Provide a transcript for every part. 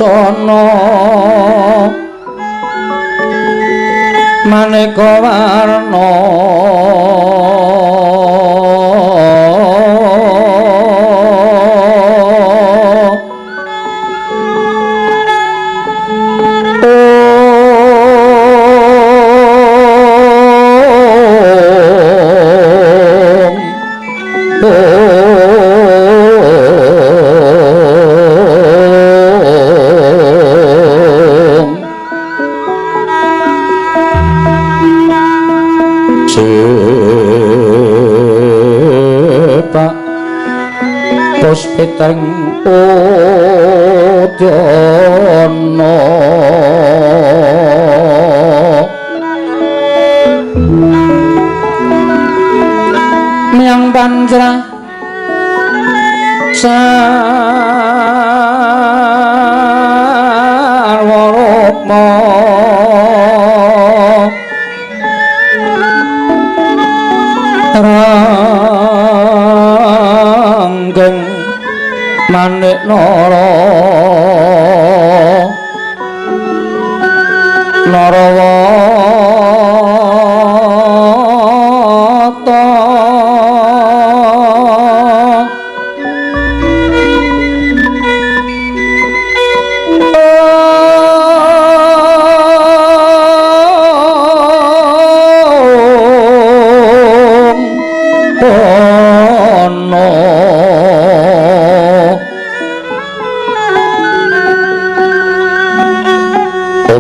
busana maneka warna Puspiteng Udyana Miang Panjra Sarwarukma Ranggeng Manik Nara Narawata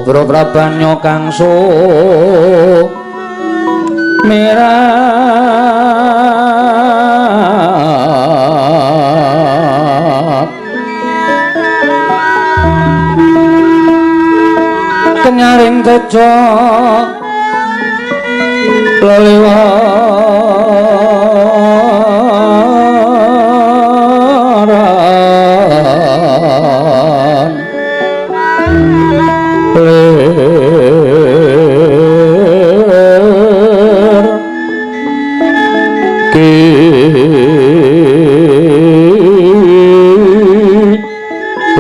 Obro Prabanyo kang sumirat kenyaring tejo leliwaran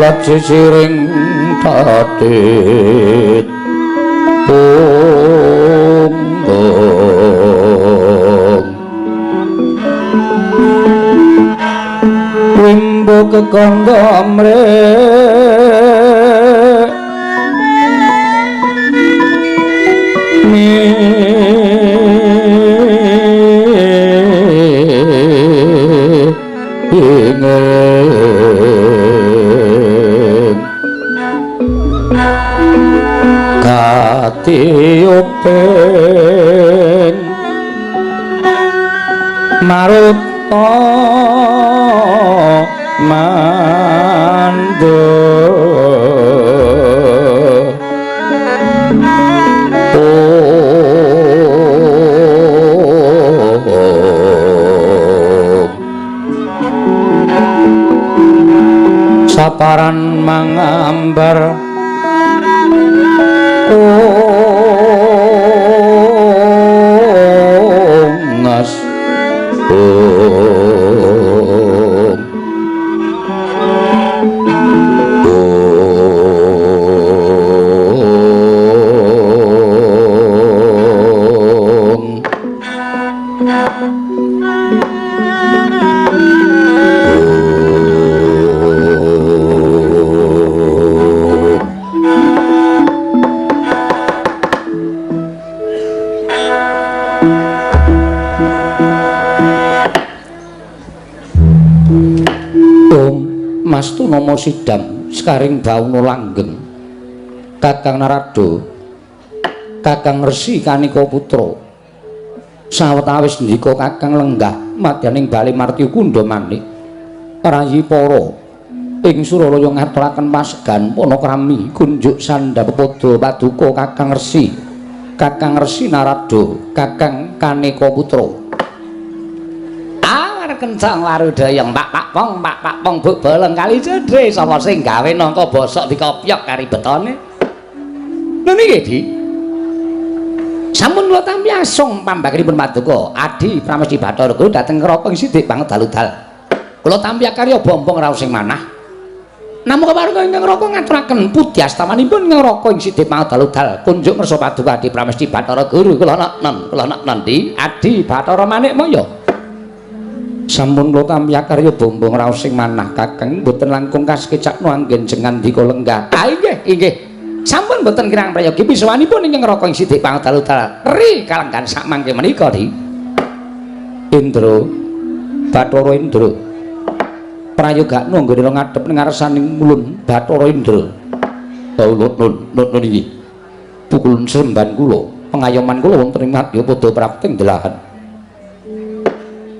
lat sisiring tatit wimbo kekanggo amrih Katiupen Maruta Mando Saparan mangambar ngas Mastu Nomo Sidam Sekaring Bauna Langgeng Kakang Narada Kakang Resi Kanika Putra sawetawis ndika Kakang lenggah madyaning bali Marti Kunda Manik rayi para ing Suralaya ngaturaken pasegan panakrami kunjuk sandhapada paduka Kakang Resi Narada Kakang Kanika Putra kencang warudayang pak pong buk bolong kali jedhe sapa sing gawe nangka bosok dikopyok karibetane lho niki Di sampun kula tampi asung pambagrinipun paduka Adi Pramesti Bathara Guru dhateng Kropeng sithik banget dalu-dal kula tampi karya bombong raos sing manah Namung kepareng ingkang Raka ngaturaken pudyastamanipun ingkang Raka ing Sidhe Pangudal kunjuk ngersa paduka Adi Pramesti Bathara Guru kula nak nanti Adi Bathara Manikmaya. Sampun kula tampi karya bombong raos sing manah Kakang boten langkung kasekecakno anggen jengan dika lenggah. Ah inggih. Sampun boten kirang prayogi pisawanipun ingkang Raka ing Sidhe Pangudal ri kalenggan sak mangke menika di Indra Bathara Indra prayogakno nggone ngadhep ning ngarsaning mulun Bathara Indra. Nun iki. Pukulun semban kula, pengayoman kula wonten ing madya padha prapting delahan.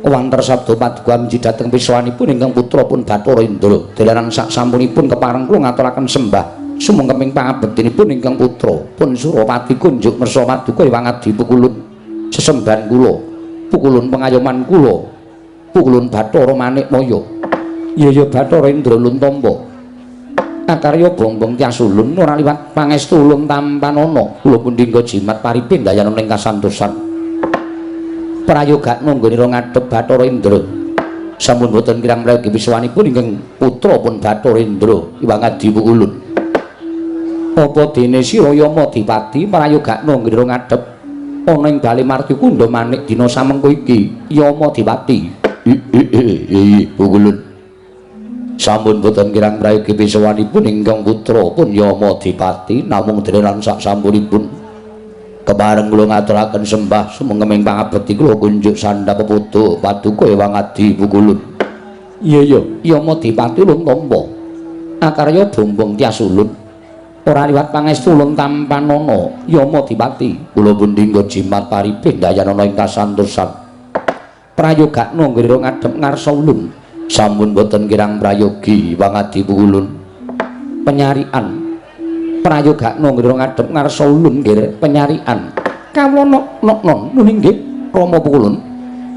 Wanter sabda paduka miji dhateng pisawanipun ingkang putra pun Bathara Indra. Dalaran sak sampunipun kepareng kula ngaturaken sembah sumengkeping pangabektinipun ingkang putra pun Suropati kunjuk mersa paduka Wangadi pukulun sesemban kula, pukulun pengayoman kula, pukulun Bathara Manikmaya. Ya Bathara Indra Luntomba akarya bombong tias ulun ora liwat pangestu ulun tampanana kula pundhingga jimat paripin dayana ing kasantosan prayogakno nggone ngadhep Bathara Indra sampun boten kirang prayogi pisawanipun ingkang putra pun Bathara Indra Wangadi Pukulun apa dene sira Yama Dipati prayogakno nggone ngadhep ana ing Bali Martikunda manik dina samengko iki Yama Dipati Pukulun sampun boten kirang prayogi pisawanipun ingkang putra pun Yama Dipati namung dhereran sak sampunipun kepareng kula ngaturaken sembah sumengkeming pangabekti kula kunjuk sandhap peputu paduka Wangadi Pukulun. Iya Yama Dipati Luntomba akarya bombong tias ulun ora liwat pangestu ulun tampanana Yama Dipati kula pundhingga jimat paripin dayana ing kasantosan prayogakno nggone ngadhep ngarsa ulun sampun boten kirang prayogi Wangadi Pukulun penyarian prayogakno nggone ngadhep ngarsa ulun nggih penyarian kawula non nuning nggih Rama Pukulun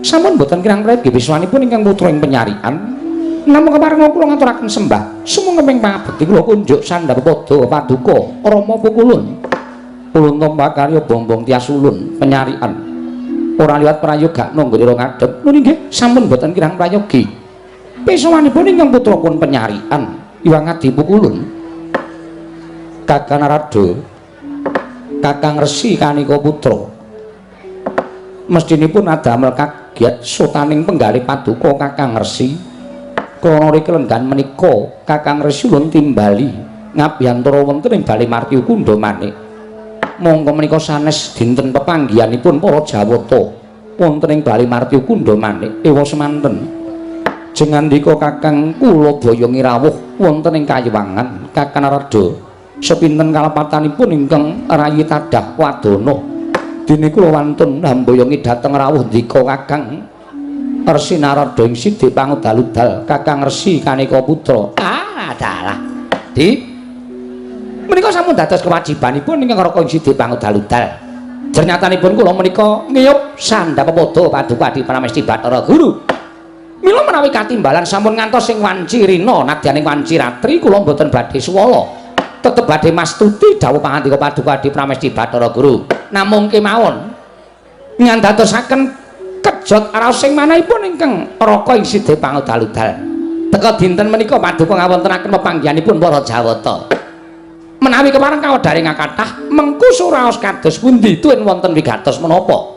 sampun boten kirang prayogi pisawanipun ingkang putra ing penyarian namung kepareng kula ngaturaken sembah sumengkeping pangabekti kula kunjuk sandhap padha paduka Rama Pukulun ulun tomba karya bombong tias ulun penyarian ora liwat prayogakno nggone ngadhep nuning nggih sampun boten kirang prayogi pisawanipun ingkang putra pun penyarian Wangadi Pukulun Kakang Narada Kakang Resi Kanika putra mestinipun adamel kagiat sotaning penggalih paduka Kakang Resi krana kelenggan menika Kakang Resi ulun timbali ngabiyantara wonten ing Bali Martikunda manik monggo menika sanes dinten pepanggihanipun para Jawata wonten ing Bali Martikunda manik ewa semanten jengandika Kakang kula baya ngirawuh wonten ing Kayewangan Kakang Narada sepinten kalepatanipun ingkang rayi tadah wadana dene kula wantun hambayongi dhateng rawuh ndika Kakang Resi Narada ing Sidhe Pangudal Kakang Resi Kanika putra dalah di menika sampun dados kewajibanipun ingkang Raka ing Sidhe Pangudal jernyatanipun kula menika ngiyup sandhap padha paduka Adi Pramesti Bathara Guru mila menawi katimbalan sampun ngantos sing wanci rina nadyaning wanci ratri kula mboten badhe suwala tetep badhe mastuti dawuh pangandika paduka Adi Pramesti Bathara Guru namung kemawon ngandadosaken kejot raos sing manahipun ingkang Raka ing Sidhe Pangudal teka dinten menika paduka ngawontenaken pepanggihanipun para Jawata menawi kepareng kawedharing kathah mengku suraos kados pundi tuwin wonten wigatos menapa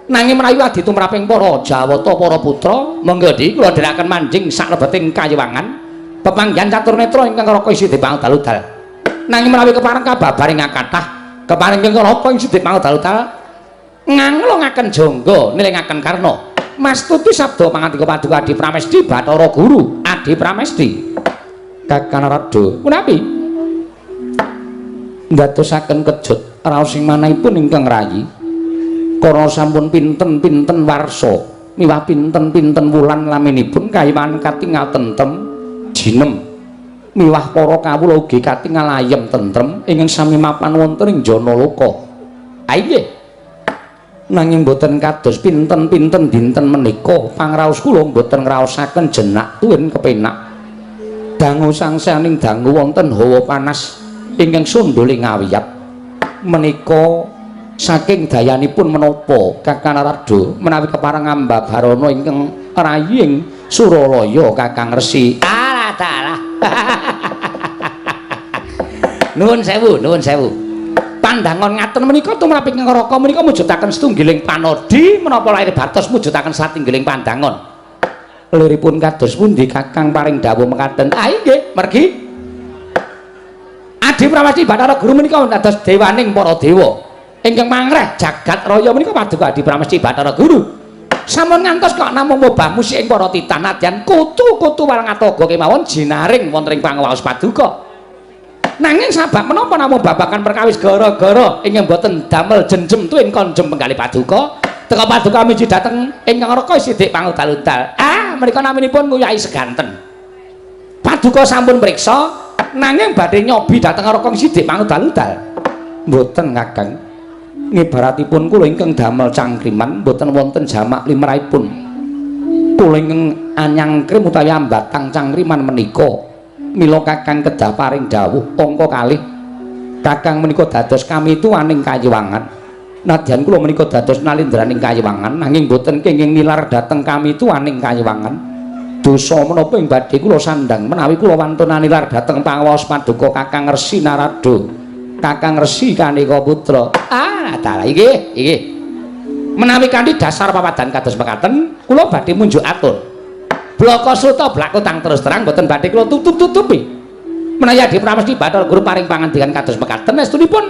nanging menawi adi tumraping para Jawata para putra monggo di kula dherekaken manjing saklebeting Kayewangan pepanggihan catur netra ingkang Raka ing Sidhe Pangudal nanging menawi kepareng kababaring kathah kepareng ingkang Raka ing Sidhe Pangudal nganglongaken jangga nilingaken karna mastuti sabda pangandika paduka Adi Pramesti Bathara Guru Adi Pramesti Kakang Narada punapi ndadosaken kejut raos sing manahipun ingkang rayi karena sampun pinten-pinten warsa miwah pinten-pinten wulan laminipun Kayewangan katingal tentrem jinem miwah para kawula ugi katingal ayem tentrem ingkang sami mapan wonten ing Janaloka inggih nanging boten kados pinten-pinten dinten menika pangraos kula boten ngraosaken jenak tuwin kepenak dangu sangsaning dangu wonten hawa panas ingkang sunduling ngawiyat menika saking dayanipun menapa Kakang Narada menawi kepareng ambabarana ingkang raying Suralaya Kakang Resi dalah Nuwun sewu, nuwun sewu. Pandangan ngaten menika tumraping Ngaraka menika mujudaken setunggiling panodi menapa lair batos mujudaken satinggiling pandangan. Liripun kados pundi Kakang paring dawuh mekaten? Ah nggih, mergi. Adi Pramesti Bathara Guru menika dados dewaning para dewa. Ingkang mangreh jagat raya menika paduka Adi Pramesti Bathara Guru. Sampun ngantos kok namung mobah musik ing para titan nadyan kutu-kutu Walangataga kemawon jinaring wonten ing pangawaos paduka. Nanging sabab menapa namung babagan perkawis gara-gara ingkang boten damel jenjem tuwin konjem penggalih paduka teka paduka miji dhateng ingkang Ngaraka sithik pangudal-udal. Ah, menika naminipun nguyai seganten. Paduka sampun priksa nanging badhe nyobi dhateng Ngaraka sithik pangudal-udal. Mboten Kakang. Ngibaratipun kula ingkang damel cangkriman mboten wonten jamak limrahipun. Kula ingkang anyangkrim utawi ambatang cangkriman menika mila Kakang kedah paring dawuh angka kalih. Kakang menika dados kami tuwaning kayiwangan. Nadyan kula menika dados nalindraning kayiwangan nanging mboten kenging nilar dhateng kami tuwaning kayiwangan. Dosa menapa ing badhe kula sandhang menawi kula wantun nilar dhateng pangawaos paduka Kakang Resi Narada. Kakang Resi Kanika Putra. Ah, dalah iki. Menawi kanthi dasar papadan kados mekaten, kula badhe munjuk atur. Blaka Suta blaku tang terus terang mboten badhe kula tutup-tutupi. Menawi Adi Pramesti Bathara Guru paring pangandikan kados mekaten, estunipun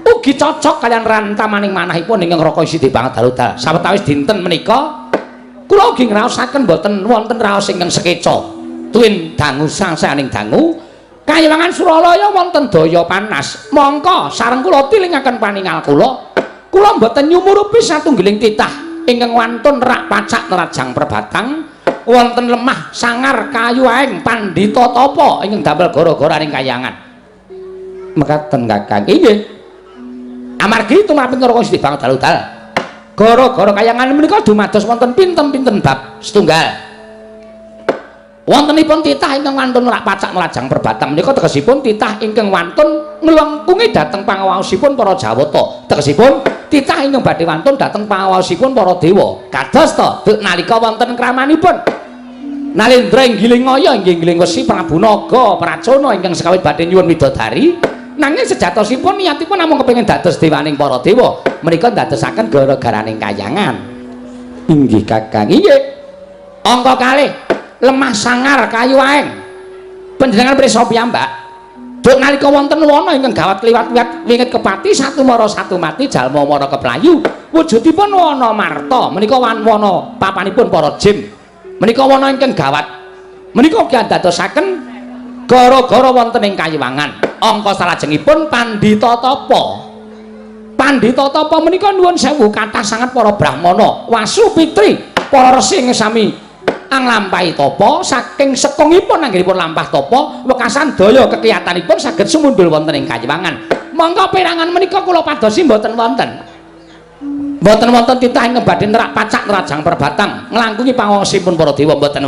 ugi cocok kalian rantamaning manahipun ingkang Ngaraka sithik banget daludal. Sawetawis dinten menika kula ugi ngraosaken mboten wonten raos ingkang sekeca. Tuwin dangu sangsaning dangu Kayiwangan Suralaya wonten daya panas. Mongko sareng kula tilingaken paningal kula. Kula mboten nyumurupi satunggiling titah ingkang wantun rak pacak nerajang perbatang wonten lemah sangar kayu aeng pandhita tapa ingkang damel gara-garaning kayangan. Mekaten Kakang. Nggih. Amargi tumraping Ngaraka sithik banget daludal. Gara-gara kayangan menika dumados wonten pinten-pinten bab setunggal. Wontenipun titah ingkang wantun rak pacak nelajang perbatang menika tegesipun titah ingkang wantun nglengkungi dhateng pangawaosipun para Jawata. Tegesipun titah ingkang badhe wantun dhateng pangawaosipun para dewa. Kados to nalika wonten kramanipun Nalindra inggiling ngaya inggih inggiling wesi Prabu Naga Pracana ingkang sekawit badhe nyuwun widodari nanging sejatosipun niyatipun namung kepengin dados dewaning para dewa. Menika ndadosaken gara-garaning kayangan. Inggih Kakang. Inggih. Angka kalih lemah sangar kayu aeng panjenengan prisa piyambak duk nalika wonten wana ingkang gawat kliwat-kliwat wingit kepati satu mara satu mati jalma mara keplayu wujudipun wana marta menika wana papanipun para jin menika wana ingkang gawat menika ugi dadosaken gara-gara wonten ing kayiwangan angka salajengipun pandhita tapa menika nuwun sewu kathah sanget para brahmana wasu pitri para resi ing sami anglampahi tapa saking sekungipun anggenipun lampah tapa wekasan daya kekiyatanipun saged sumundul wonten ing kayiwangan. Monggo perangan menika kula padosi mboten wonten titah ingkang badhe nerak pacak nerajang perbatang nglangkungi pangaosipun para dewa mboten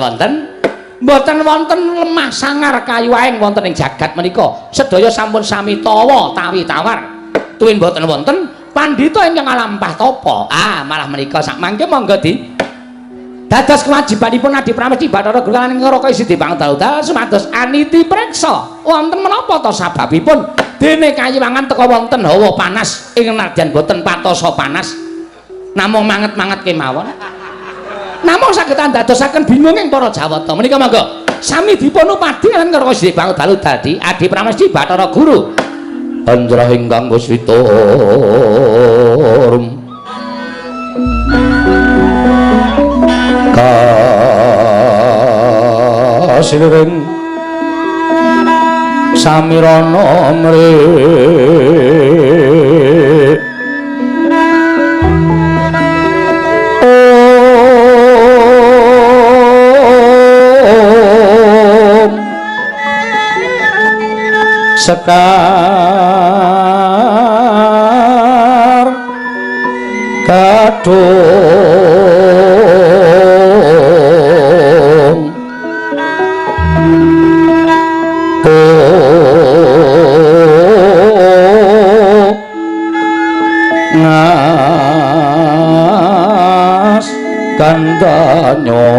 wonten lemah sangar kayu aeng wonten ing jagat menika sedaya sampun sami tawa tawi tawar tuwin mboten wonten pandhita ingkang lampah tapa. Ah malah menika sak mangke monggo dados kewajibanipun Adi Pramesti Bathara Guru lan Ngaraka sithik pangdal-dal sumados aniti preksa wonten menapa ta sababipun dene kayiwangan teka wonten hawa panas ing nadyan boten patosa panas namung manget-manget kemawon namung saged ndadosaken bingunging para Jawata menika monggo sami dipun upadi lan Ngaraka sithik pangdal dadi Adi Pramesti Bathara Guru anjrah ingkang Guswita kasiring samirana mrih sekar kadung ngas kandanya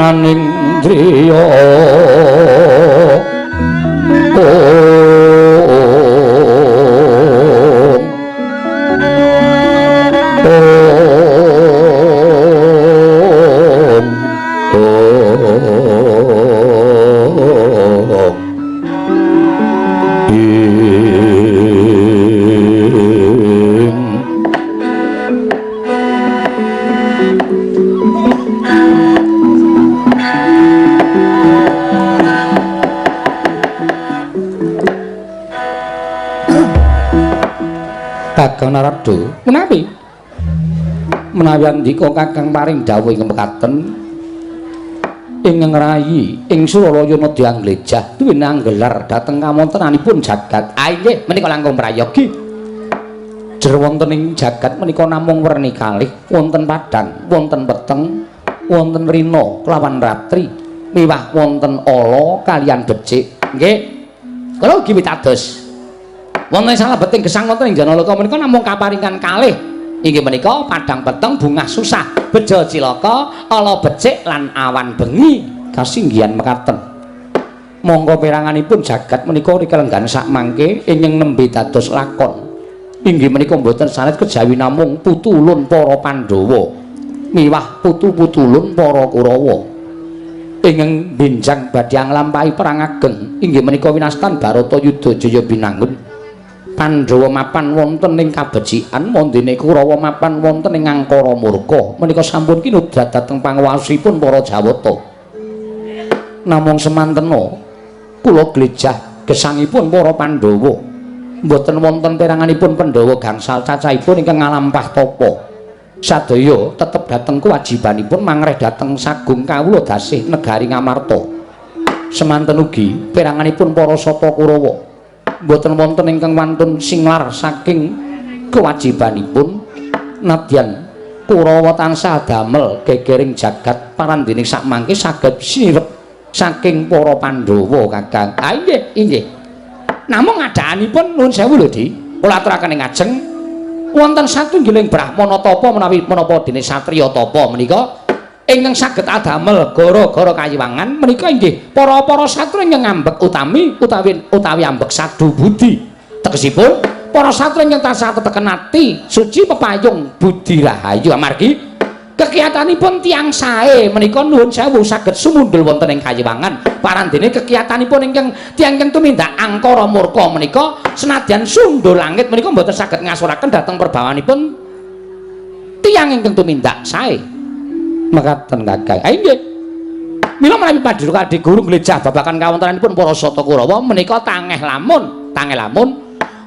naning driya Kakang Narada menawi andika kakang paring dawuh ing mekaten ing ngrayi ing Suralaya nedya nglejah duwe anggelar dhateng kawontenanipun jagat inggih menika langkung prayogi jer wonten ing jagat menika namung werni kalih wonten padang wonten peteng wonten rina kelawan ratri miwah wonten ala kaliyan becik nggih kula ugi pitados wonten salah beting gesang wonten ing Janalaka menika namung kaparingan kalih inggih menika padang peteng bungah susah bejo cilaka ala becik lan awan bengi kasinggihan mekaten monggo peranganipun jagat menika rikelenggan sak mangke ingkang nembe dados lakon inggih menika mboten sanes kejawi namung putulun para Pandhawa miwah putu-putulun para Kurawa ingkang benjang badhe nglampahi perang ageng inggih menika winastan Baratayuda Jaya binangun Pandhawa mapan wonten ing kabecikan mondene Kurawa mapan wonten ing angkara murka menika sampun kinudrat dhateng panguwasipun para Jawata namung semantena kula glejah gesangipun para Pandhawa mboten wonten peranganipun Pandhawa gangsal cacahipun ingkang ngalampah tapa sadaya tetep dhateng kewajibanipun mangreh dhateng sagung kawula dasih negari Ngamarta semanten ugi peranganipun para Sapa Kurawa mboten wonten ingkang wantun singlar saking kewajibanipun nadyan Kurawa tansah damel gegering jagat parandening sakmangke saged sirep saking para Pandhawa Kakang inggih namung ngadakanipun nuwun sewu lho Di kula aturaken ing ajeng wonten satunggiling brahmana tapa menawi menapa dene satriya tapa menika ingkang saged adamel gara-gara kayiwangan menika inggih para-para satru ingkang ngambek utawi ambek sadu budi tegesipun para satru ingkang tansah teteken ati suci pepayung budi rahayu amargi kekiyatanipun tiyang sae menika nuwun sewu saged sumundul wonten ing kayiwangan parandene kekiyatanipun ingkang tiyang ingkang tumindak angkara murka menika senadyan sundul langit menika mboten saged ngasuraken dhateng perbawanipun tiyang ingkang tumindak sae mekaten Kakang inggih mila menawi Pandhawa Kadi Guru nglejah babagan kawontenanipun para Sata Kurawa menika tangeh lamun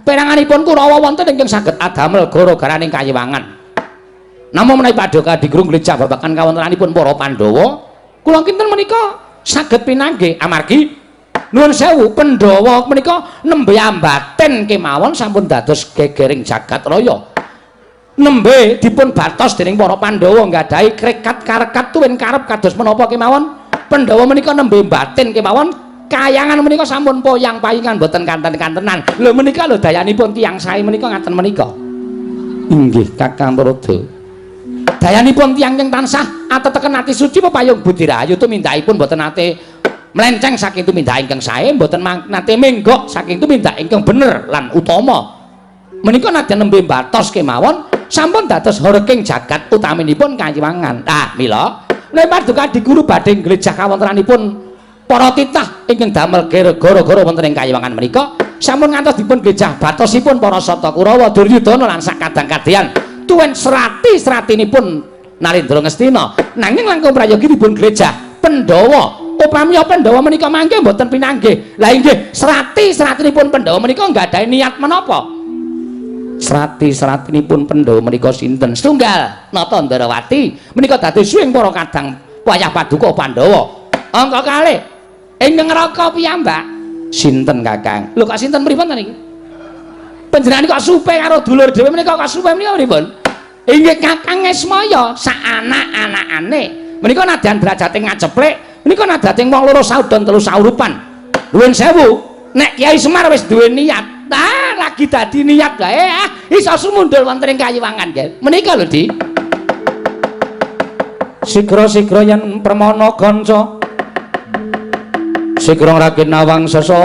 peranganipun Kurawa wonten ingkang saged adamel gara-garaning kayiwangan namung menawi Pandhawa Kadi Guru nglejah babagan kawontenanipun para Pandhawa kula kinten menika saged pinanggih amargi nuwun sewu Pandhawa menika nembe ambaten kemawon sampun dados gegering jagat raya nembe dipun batos dening para Pandhawa nggadahi krekat karekat tuwin karep kados menapa kemawon Pandhawa menika nembe batin kemawon kayangan menika sampun poyang-payingan boten kanten-kantenan lho menika lho dayanipun tiyang sae menika ngaten menika inggih Kakang Narada dayanipun tiyang ing tansah ateteken ati suci pepayung budi rahayu tumindakipun boten nate melenceng saking tumindak ingkang sae boten nate menggok saking tumindak ingkang bener lan utama menika nadyan nembe batos kemawon sampun dados horeking jagat utaminipun kayiwangan mila nek Pandhawa Kadi Guru badhe nglejah kawontenanipun para titah ingkang damel gara-gara wonten ing kayiwangan menika sampun ngantos dipun nglejah batosipun para Sata Kurawa Duryudana lan sakadang-kadang tuwin serati-seratinipun Narendra Ngastina nanging langkung prayogi dipun nglejah Pandhawa upami Pandhawa menika mangke mboten pinanggih la inggih serati-seratinipun Pandhawa menika nggadahi niat menapa serati-seratinipun Pandhawa menika sinten setunggal Nata Ndarawati menika dados suwing para kadang wayah paduka Pandhawa angka kalih ingkang Raka piyambak sinten Kakang lho kok sinten pripun to niki panjenengan kok supe karo dulur dhewe menika kok supe menika pripun inggih Kakang Esmaya sak anak-anakane menika nadyan derajate ngaceplek menika nadating wong loro saudon telu saurupan nuwun sewu nek Kyai Semar wis duwe niat lagi dadi niat gae iso sumundul wonten ing kayiwangan nggih menika lho Di sigra-sigra yen permana kanca sigra rakinawang sesangka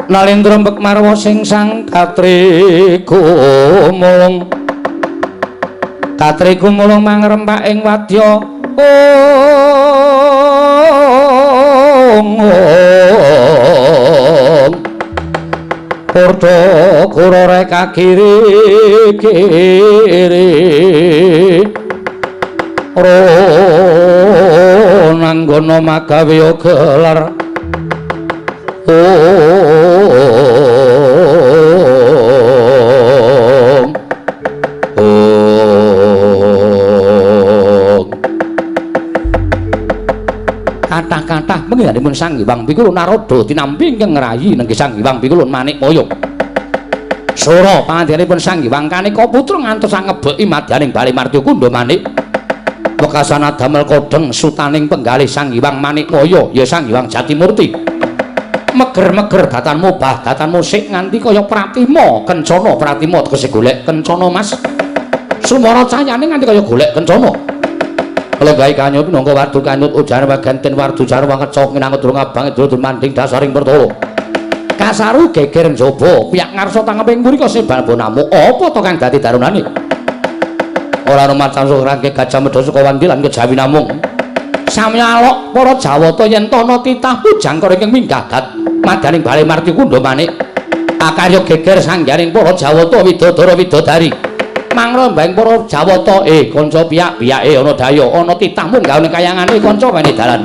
Nalendra mbek marwa sing sang katri gumulung mangrempak ing wadya Purda kurore kagiri-giri nanggono magawe gelar kathah-kathah penggalipun Sang Hyang Pikulun Narada tinampi ingkang ngrayi nengge Sang Hyang Pikulun Manikmaya. Sura pangandikanipun Sang Hyang Kanika Putra ngantos ngebeki madyaning Bali Martya Kundha Manik. Wekasan damel kodheng sutaning penggalih Sang Hyang Manikmaya ya Sang Hyang Jatimurti. Meger-meger datan mubah datan musik nganti kaya pratima kencana pratima tegese golek kencana Mas. Sumara cahayane nganti kaya golek kencana. Lenggahi kanyut minangka wardu kanyut ujar waganten wardu jarwa ngecok minangka durung abang durung manding dasaring pertolo kasaru geger njaba piyak ngarsa tangeping mrika sebal bonamu apa to kang dadi darunane ora ana macan rangke gajah medha saka wandi lan kejawi namung samya alok para jawata yen tono titah pujang karo ingkang minggah dat madaning Bali Martya Kundha Manik akarya geger sanggaring para jawata widodara widodari mangrembang para jawata kanca piyak-piyake ana daya ana titah mung gawe kayangane kanca bene dalan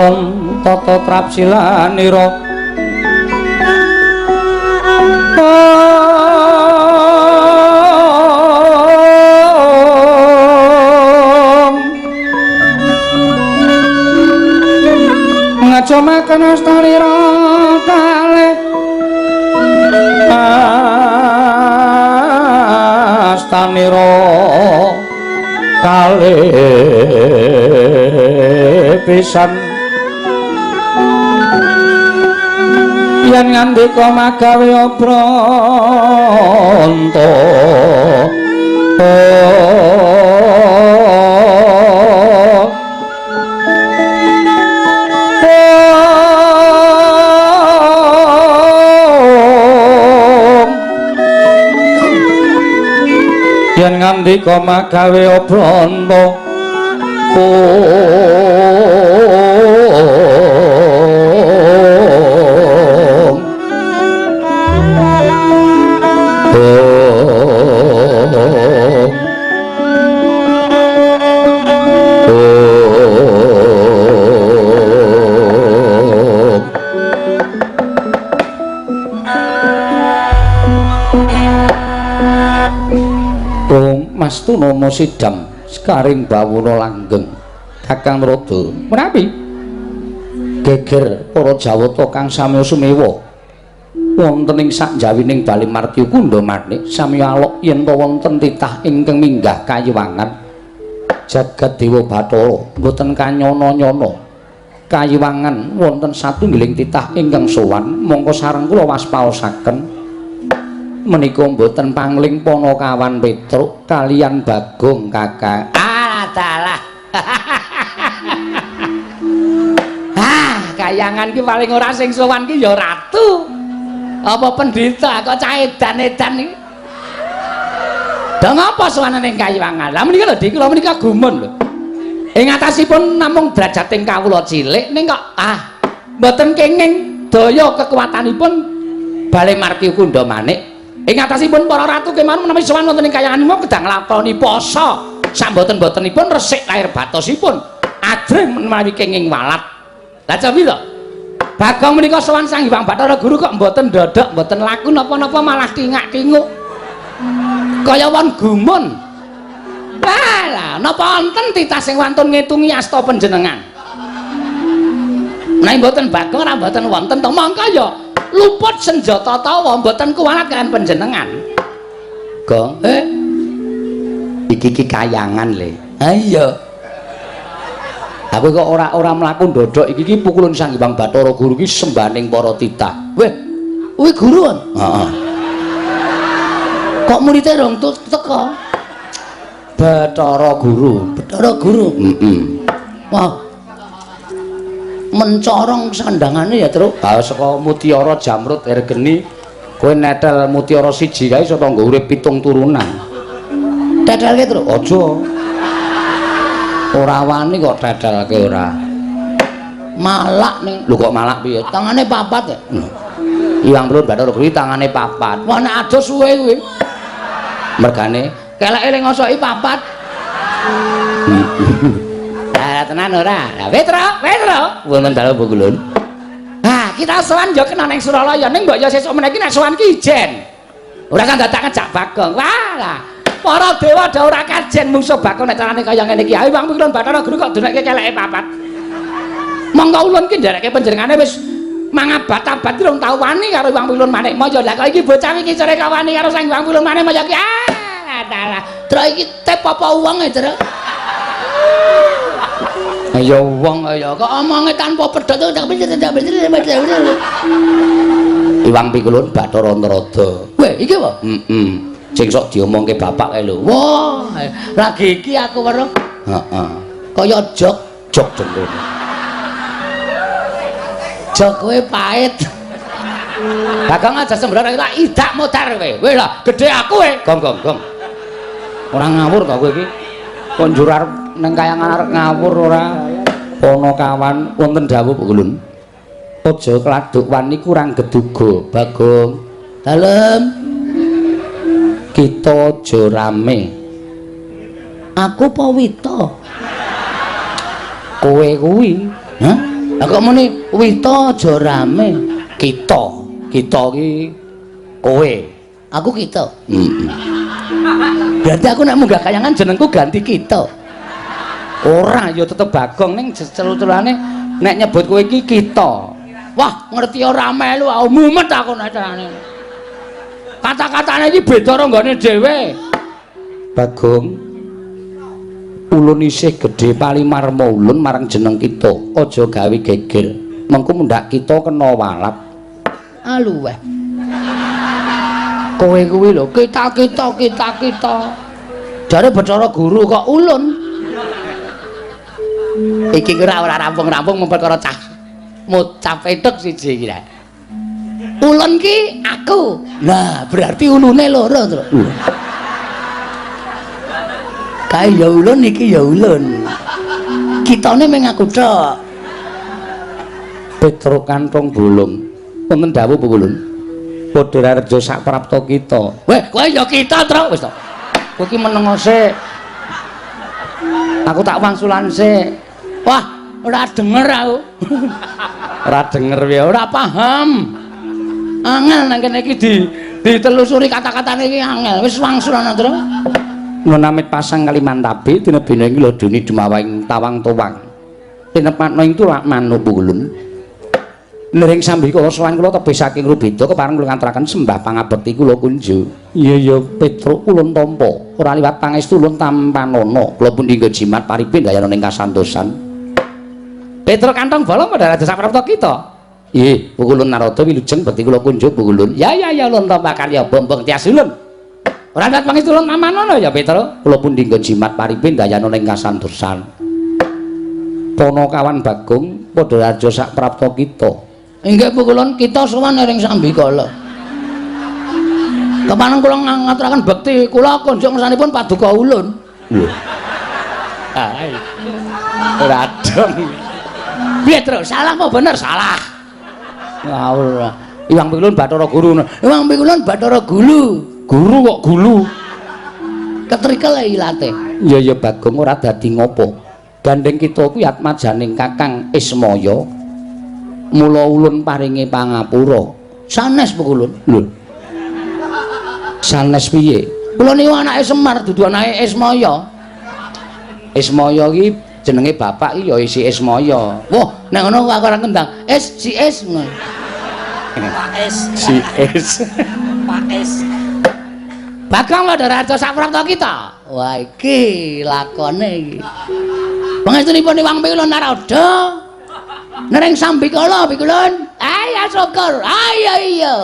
alon tata trapsilanira ngacomaken astanira kalih astanira kalih pisan yen ngandika magawe obranta yen ngandika magawe obranta Mastu nomo sidam sekaring bawuna langgeng Kakang Rada menawi geger para Jawata kang samya sumewa wonten ing sakjawining Bali Martya Kundamanik samya alok yen ta wonten titah ingkang minggah kayiwangan jagat Dewa Bathara boten kanyana-nyana kayiwangan wonten satunggiling titah ingkang sowan mongko sareng kula waspaosaken menika mboten pangling Panakawan Petruk kalian Bagong Kakang. Dalah. Kayangan ki paling ora sing sowan ki ya ratu. Apa pendhita kok cah edan-edan iki. Lah ngapa sowanan ning kayiwangan? Lah menika lho Dik, kula menika gumun lho. Ing atasipun namung drajating kawula cilik ning kok mboten kenging daya kekuatanipun Bali Martya Kundamanik. Ing atasipun para ratu kemawon menawi sowan wonten ing kayanganipun kedang nglakoni poso samboten-botenipun resik lair batosipun ajrih menawi kenging walat. Lah capira Bagong menika sowan Sang Hyang Bathara Guru kok mboten ndodok mboten laku napa-napa malah tingak-tinguk kaya wong gumun. Lah napa wonten titah sing wantun ngitungi asta panjenengan? Nek mboten Bagong ora mboten wonten to mangka ya luput senjata tawa mboten kuwalat kalian panjenengan. Gong, iki kayangan le. Ha iya. Aku kok ora mlaku ndodok iki pukulun Sang Hyang Bathara Guru iki sembaning para titah. Weh, kuwi guru kan? Heeh. Kok muridé rong teko? Bathara Guru. Bathara Guru. Wah. Mencorong sandangane ya Truk. Saka Mutiara Jamrut Ergeni kowe netel Mutiara siji kae iso tanggo urip 7 turunan. Tetelke Truk. Aja. Ora wani kok tetelke ora. Malak ning. Lho kok malak piye? Tangane papat ya. Hyang Bathara Guru tangane papat. Wah nek adoh suwe kuwi. Mergane keleke ning ngosoki papat. Tenan ora. Lah Petro. Wonten dalu Pukulun. Kita sowan ya kena ning Suralaya ning mbok ya sesuk meniki nek sowan ki ijen. Ora kan dadak ngejak Bagong. Walah. Para dewa dah ora kajen musuh Bagong nek carane kaya ngene iki. Ayo Hyang Bathara Guru kok denekke keleke papat. Monggo ulun ki ndereke panjenengane wis mangabat-abat rong tau wani karo Hyang Manik Maya. Lah kok iki bocah iki sore kawani karo Sang Hyang Manik Maya ki. Dalah. Terus iki tep apa wong e, Truk? Ayo wong ayo kok omonge tanpa pedhot ndak bener. Hyang Bathara Narada. Weh, iki apa? Sing sok diomongke bapak kae lho. Wah, lagi iki aku weruh. Heeh. Kaya jog jenggon. Jog kowe pait. Bagong aja sembrono tak idak modar kowe. Weh lah, gedhe aku kowe. Gong. Ora ngawur to kowe iki. Konjur arep nang kayangan arep ngawur ora. Panakawan wonten dawuh Pukulun. Aja kladuk wani kurang geduga, Bagong. Dalem. Kita aja rame. Aku Pawita. Kowe kuwi, hah? Lah kok muni Wita aja rame. Kita ki kowe. Aku kita. Berarti aku nek munggah kayangan jenengku ganti kita. Ora ya tetep Bagong ning celu-celane nek nyebut kowe iki kita. Wah, ngerti ora melu mumet aku nek carane. Kata-katane iki beda karo nggone dhewe. Bagong ulun isih gedhe palimarma ulun marang jeneng kita. Aja gawe geger. Mengko mundak kita kena walap. Aluweh. Kowe kuwi lho kita. Jare Bathara Guru kok ulun. Iki ora rampung-rampung memperkara cah. Mocap petuk siji iki. Ulun ki aku. Nah, berarti ulune loro to. Kae ya ulun iki ya ulun. Kitane mung aku tok. Petruk kantong bolong. Wonten dawuh Bu Ulun. Padha rejo sak prapta kita. Weh, kowe ya kita, Tru. Wis to. Kowe iki menengo sik. Aku tak wangsulan sik. Wah, ora denger aku. Ora denger ya, Ora paham. Angel nang kene iki ditelusuri kata-katane iki angel. Wis wangsulan, Tru. Menamit pasang Kalimantabe dina-dina iki lho duni dumawing tawang towang. Tinepatno ing tulak manu Bu Ulun. Nering sambika sowan kula tebih saking Rubeda kepareng kula ngaturaken sembah pangabekti kula kunjuk. Iya Petruk ulun tampa ora liwat pangestu ulun tampanana kula pun dinggo jimat paripin dayana ning kasantosan. Petruk kantong bolong padha raja saprapta kita. Nggih, Bu Ulun Narada wilujeng bekti kula kunjuk Bu Ulun. Ya ulun tampa karya bombong tias ulun. Ora liwat pangestu ulun tampanana ya Petruk. Kula pun dinggo jimat paripin dayana ning kasantosan. Pono kawan Bagong padha raja saprapta kita. Inggih Bu Ulun kita sowan ring Sambikala. Kepanen kula ngaturaken bekti kula kunjuk ngersanipun paduka ulun. Hai. Ora dong. Piye terus? Salah apa bener? Salah. Ora. Iwang Pikulun Bathara Guru. Iwang Pikulun Bathara Gulu. Guru kok gulu. Ketrikel ilate. Ya Bagong ora dadi ngopo. Gandeng kita kuwi atmajaning Kakang Ismaya. Mula ulun paringi pangapura. Sanes Bu Ulun. Lho. Sanes piye? Kula niku anake Semar dudu anake Ismaya. Ismaya ki jenenge bapak ki ya isi Ismaya. Wah, nek ngono aku ora kendang. Si Es ngono. Pak Es. Si Es. Pak Es. Bagong Wadaraja saprapta kita. Wah, iki lakone iki. Pangestunipun Iwang Pikulun Narada. Nering Sambikala Pikulun. Ayo syukur. Ayo iya.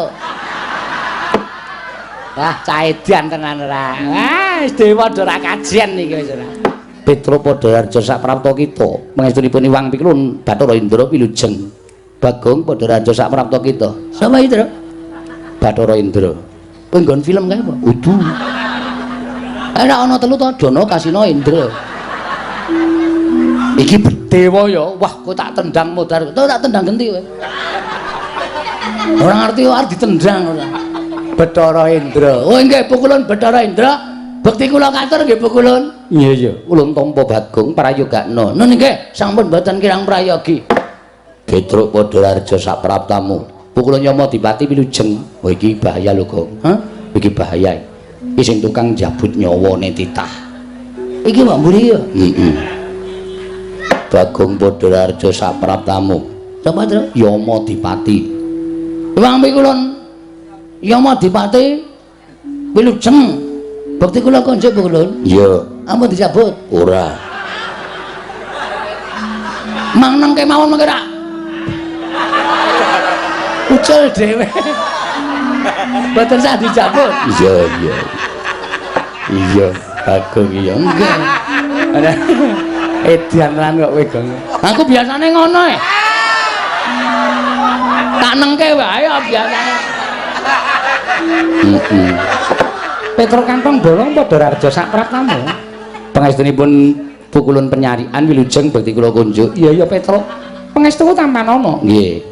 Wah, cah edan tenan ora. Wis dewa ora kajian iki wis ora. Petruk padha raja saprapta kita. Pangestunipun Iwang Pikulun Bathara Indra wilujeng. Bagong padha raja saprapta kita. Sapa iki, Tru? Bathara Indra. Kowe nggon film kae apa? Udu. Ana ana telu to Dono Kasino Indra. Iki dewa ya. Wah, kok tak tendang modar. Tuh tak tendang genti kowe. Ora ngerti kok arep ditendang ora. Bathara Indra. Oh nggih Pukulun Bathara Indra. Bekti kula katur nggih Pukulun. Iya. Ulun tampa Bagong prayogakna. Nun nggih sampun mboten kirang prayogi. Petruk padha raja sapraptamu. Pukulun Yama Dipati wilujeng. Oh iki bahaya lho, Gong. Hah? Iki bahaya. Iki sing tukang jabut nyawane titah. Iki mbok mburi ya. Bagong padha raja sapraptamu. Sapa, Tru? Yama Dipati. Iwang Pikulun Yama Dipati wilujeng. Bekti kula kunjuk Pukulun. Iya. Ampun dicabut. Ora. Mang nang kemawon mengke ra. Ucul dhewe. Mboten sah dicabut. Iya. Iya, Bagong iya. Nggih. Edian lan kok kowe, Gong. Aku biasane ngono e. Tak nengke wae ya biasane. Petruk kantong bolong padha raja sapraptamu. Pangestunipun Pukulun Penyarian wilujeng bekti kula kunjuk. Iya Petruk. Pangestu tampanana. Nggih.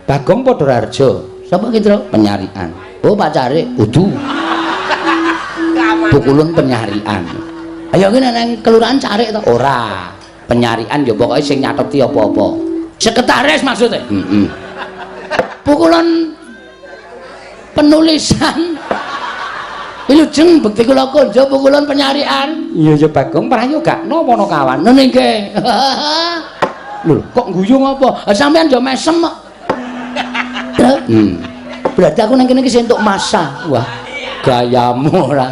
Bagong padha raja. Sapa ki, Tru? Penyarian. Oh, pacare. Udu. Pukulun Penyarian. Ayo ki nang kelurahan Carik to. Ora. Penyarian ya pokoke sing nyateti apa-apa. Sekretaris maksudnya? Pukulan penulisan wilujeng bekti kula konjo pukulan penyarian. Iya ya Bagong prayoga napa kawan. Nggih. Lho, kok guyu apa? Sampeyan yo mesem kok. Berarti aku nang kene iki entuk masa. Wah, gayamu ora.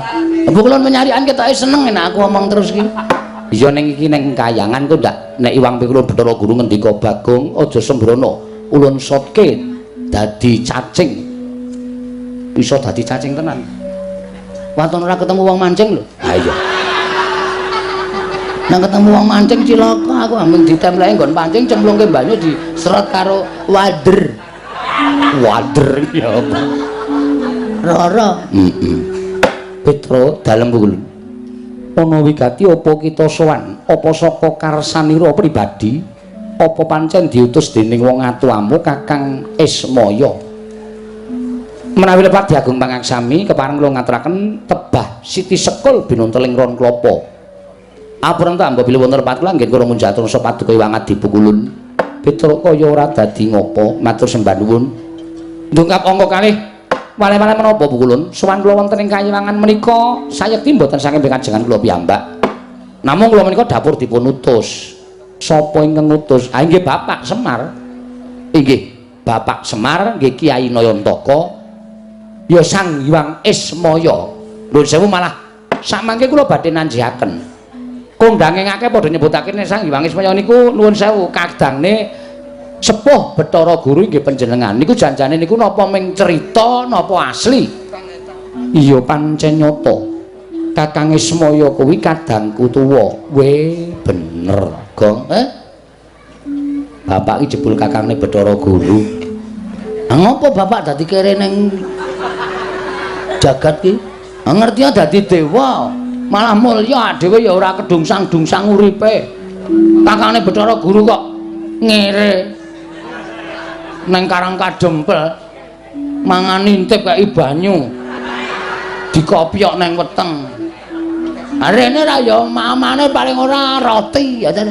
Pukulan penyarian ketoke seneng enak aku ngomong terus iki. Iya ning iki ning kayangan kok ndak nek Iwang Pikulun Bathara Guru ngendika Bagong aja sembrono. Ulun sotke dadi cacing. Iso dadi cacing tenan. Waton ora ketemu wong mancing lho. Ha iya. Nang ketemu wong mancing cilaka aku ambeng ditemleki nggon pancing cemplungke banyu diseret karo wader. Wader ya apa? Rara. Petro dalem Pukul. Ana wigati apa kita sowan? Apa saka karsanira pribadi? Apa pancen diutus dening wong atuamu Kakang Ismaya? Menawi lepat diagung pangaksami kepareng kula ngaturaken tebah Siti Sekul binunteling ron klapa. Apuran ta mbok bilih wonten lepat kula nggih kula munjatur sapa paduka Iwang Adi Pukulun. Petruk kaya ora dadi ngopo matur sembah nuwun. Ndungkap angka kalih wale-wale menapa Pukulun? Sowan kula wonten ing kayiwangan menika sayekti mboten saking kajengan kula piyambak. Namung kula menika dapur dipun utus. Sapa ingkang ngutus? Ah nggih Bapak Semar. Inggih, Bapak Semar nggih Kyai Nayantaka. Ya Sang Hyang Ismaya. Nuwun sewu malah samangke kula badhe nanjihaken. Kondange ngake padha nyebutake nek Sang Hyang Ismaya niku nuwun sewu kadangne sepuh Bathara Guru nggih panjenengan. Niku janjane niku napa ming cerita napa asli? Iya pancen nyata. Kakang Ismaya kuwi kadangku tuwa. Weh bener, Gong. Bapak iki jebul kakangne Bathara Guru. Ngopo bapak dadi kere ning jagat ki? Ngerti dadi dewa, malah mulya dhewe ya ora kedungsang-dungsang uripe. Kakane Bathara Guru kok ngere nang Karang Kadempel mangan intip kaya banyu. Dikopiok nang weteng. Arene ra ya mamane paling ora roti ya ta.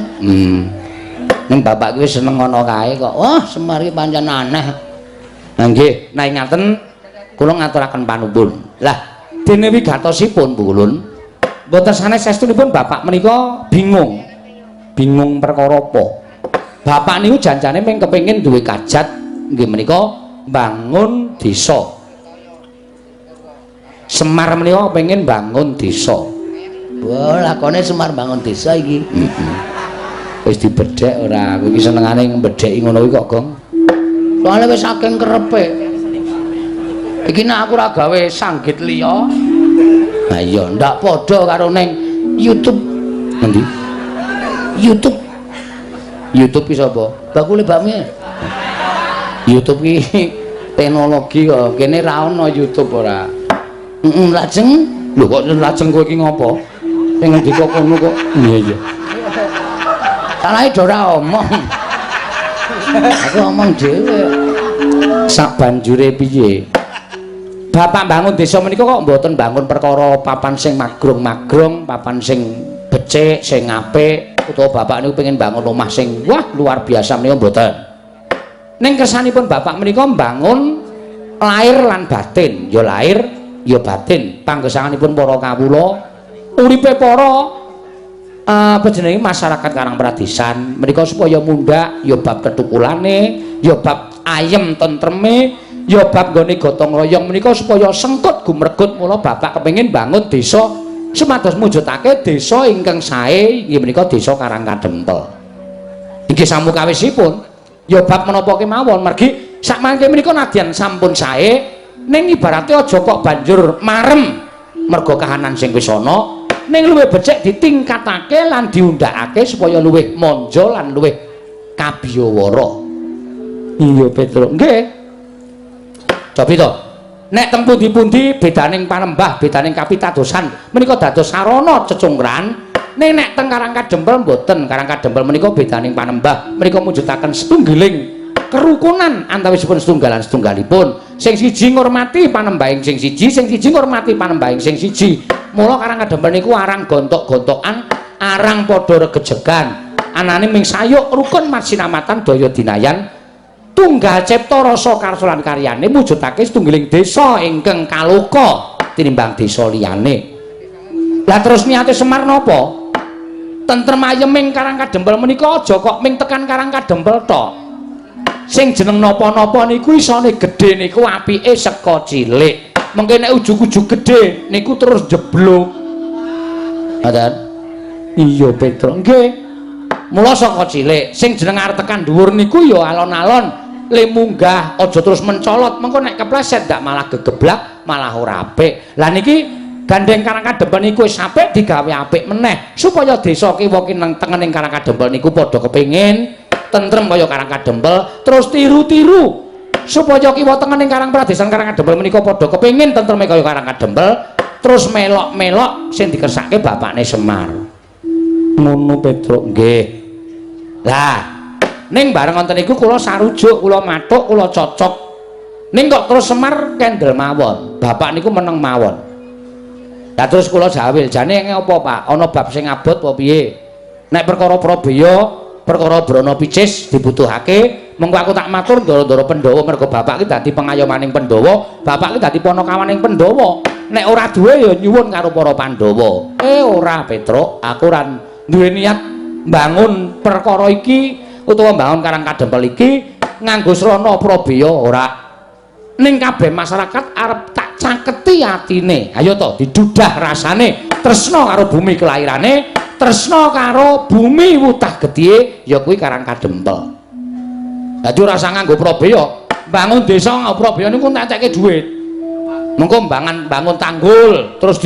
Ning bapak kuwi seneng ngono kae kok. Wah, Semar iki pancen aneh. Nah nggih, nek ngaten kula ngaturaken panuwun. Lah, dene wigatosipun Pukulun, mboten sanes sestunipun bapak menika bingung. Bingung perkara apa? Bapak niku janjane mung kepengin duwe kajat nggih menika bangun desa. Semar menika pengen bangun desa. Wah, lakone Semar bangun desa iki. Wis dibedhek ora, aku iki senengane mbedheki ngono kuwi kok, Gong. Soale wis saking kerepe. Iki nek aku ora gawe sanggit liya. Lah iya, ndak padha karo ning YouTube. Endi? YouTube. YouTube ki sapa? Bakule bakmi. YouTube ki teknologi kok. Kene ra ono YouTube ora. Lajeng. Lho kok lajeng kowe iki ngopo? Sing ngendika kono kok. Iya iya. Salahe do ora omong. Aku omong dhewe. Sak banjure piye? Bapak bangun desa menika kok mboten bangun perkara papan sing magrong-magrong, papan sing becik, sing apik, utawa bapak niku pengen bangun omah sing wah luar biasa menika mboten. Ning kersanipun bapak menika mbangun lahir lan batin, ya lahir, ya batin. Panggesanganipun para kawula, uripe para panjenengan masyarakat Karang Pradesan menika supaya mundhak ya bab ketukulane, ya bab ayem tentreme, ya bab nggone gotong royong menika supaya sengkut gumregut. Mula bapak kepengin bangun desa sumados mujudake desa ingkang sae inggih menika desa Karang Kadempel. Inggih samukawisipun ya bab menapa kemawon mergi sakmangke menika nadyan sampun sae ning ibarate aja kok banjur marem merga kahanan sing wis ana. Ning luwih becik ditingkatake lan diundhakake supaya luwih monjo lan luwih kabiyawara. Iya Petruk. Nggih. Cobi to. Nek teng pundi-pundi bedaning panembah, bedaning kapitadosan menika dados sarana cecungkran. Ning nek teng Karang Kadempel mboten. Karang Kadempel menika bedaning panembah, menika mujudaken setunggiling kerukunan antawisipun setunggalan setunggalipun. Sing siji ngurmati panembahing sing siji ngurmati panembahing sing siji. Mula Karang Kadempel niku arang gontok-gontokan, arang padha regejegan. anane ming sayuk rukun marsinamatan daya dinayan tunggal cipta rasa karsa lan karyane mujudake setunggiling desa ingkang kaloka tinimbang desa liyane. Lah terus niate Semar napa? Tentrem ayeming Karang Kadempel menika aja kok ming tekan Karang Kadempel tok. Sing jeneng napa-napa niku isane gedhe niku apike saka cilik. Mengke nek ujug-ujug gedhe niku terus jeblok. Ngoten. Iya Petro. Nggih. Mula saka cilik sing jeneng arep tekan dhuwur niku ya alon-alon le munggah aja terus mencolot. Mengko nek kepleset ndak malah gegeblak, malah ora apik. Lah niki gandeng Karang Kadempel niku wis apik digawe apik meneh supaya desa kiwa kineng tengening Karang Kadempel niku padha kepengin tentrem kaya Karang Kadempel terus tiru-tiru supaya kiwa tengening Karang Pradesan Karang Kadempel menika padha kepengin tentreme kaya Karang Kadempel terus melok-melok sing dikersake bapakne Semar. Ngono Petro. Nggih. Lah ning bareng wonten niku kula sarujuk, kula mathuk, kula cocok. Ning kok terus Semar kendel mawon. Bapak niku meneng mawon. Lah terus kula jawil, jane apa Pak? Ana bab sing abot apa piye? Nek perkara Prabeya, perkara Brana Picis dibutuhake, mengko aku tak matur ndara-ndara Pandhawa mergo bapak ki dadi pengayomaning Pandhawa, bapak ki dadi panakawaning Pandhawa. Nek ora duwe ya nyuwun karo para Pandhawa. Ora Petruk, aku ora duwe niat mbangun perkara iki utawa mbangun Karang Kadempel iki nganggo srana Prabeya ora. Ning kabeh masyarakat arep tak caketi atine. Ayo to didudah rasane tresna karo bumi kelahirane, tresna karo bumi wutah gedhe ya kuwi Karang Kadempel. Dadi ora usah nganggo Prabeya. Bangun desa nganggo Prabeya niku entek dhuwit. Mengko bangun tanggul terus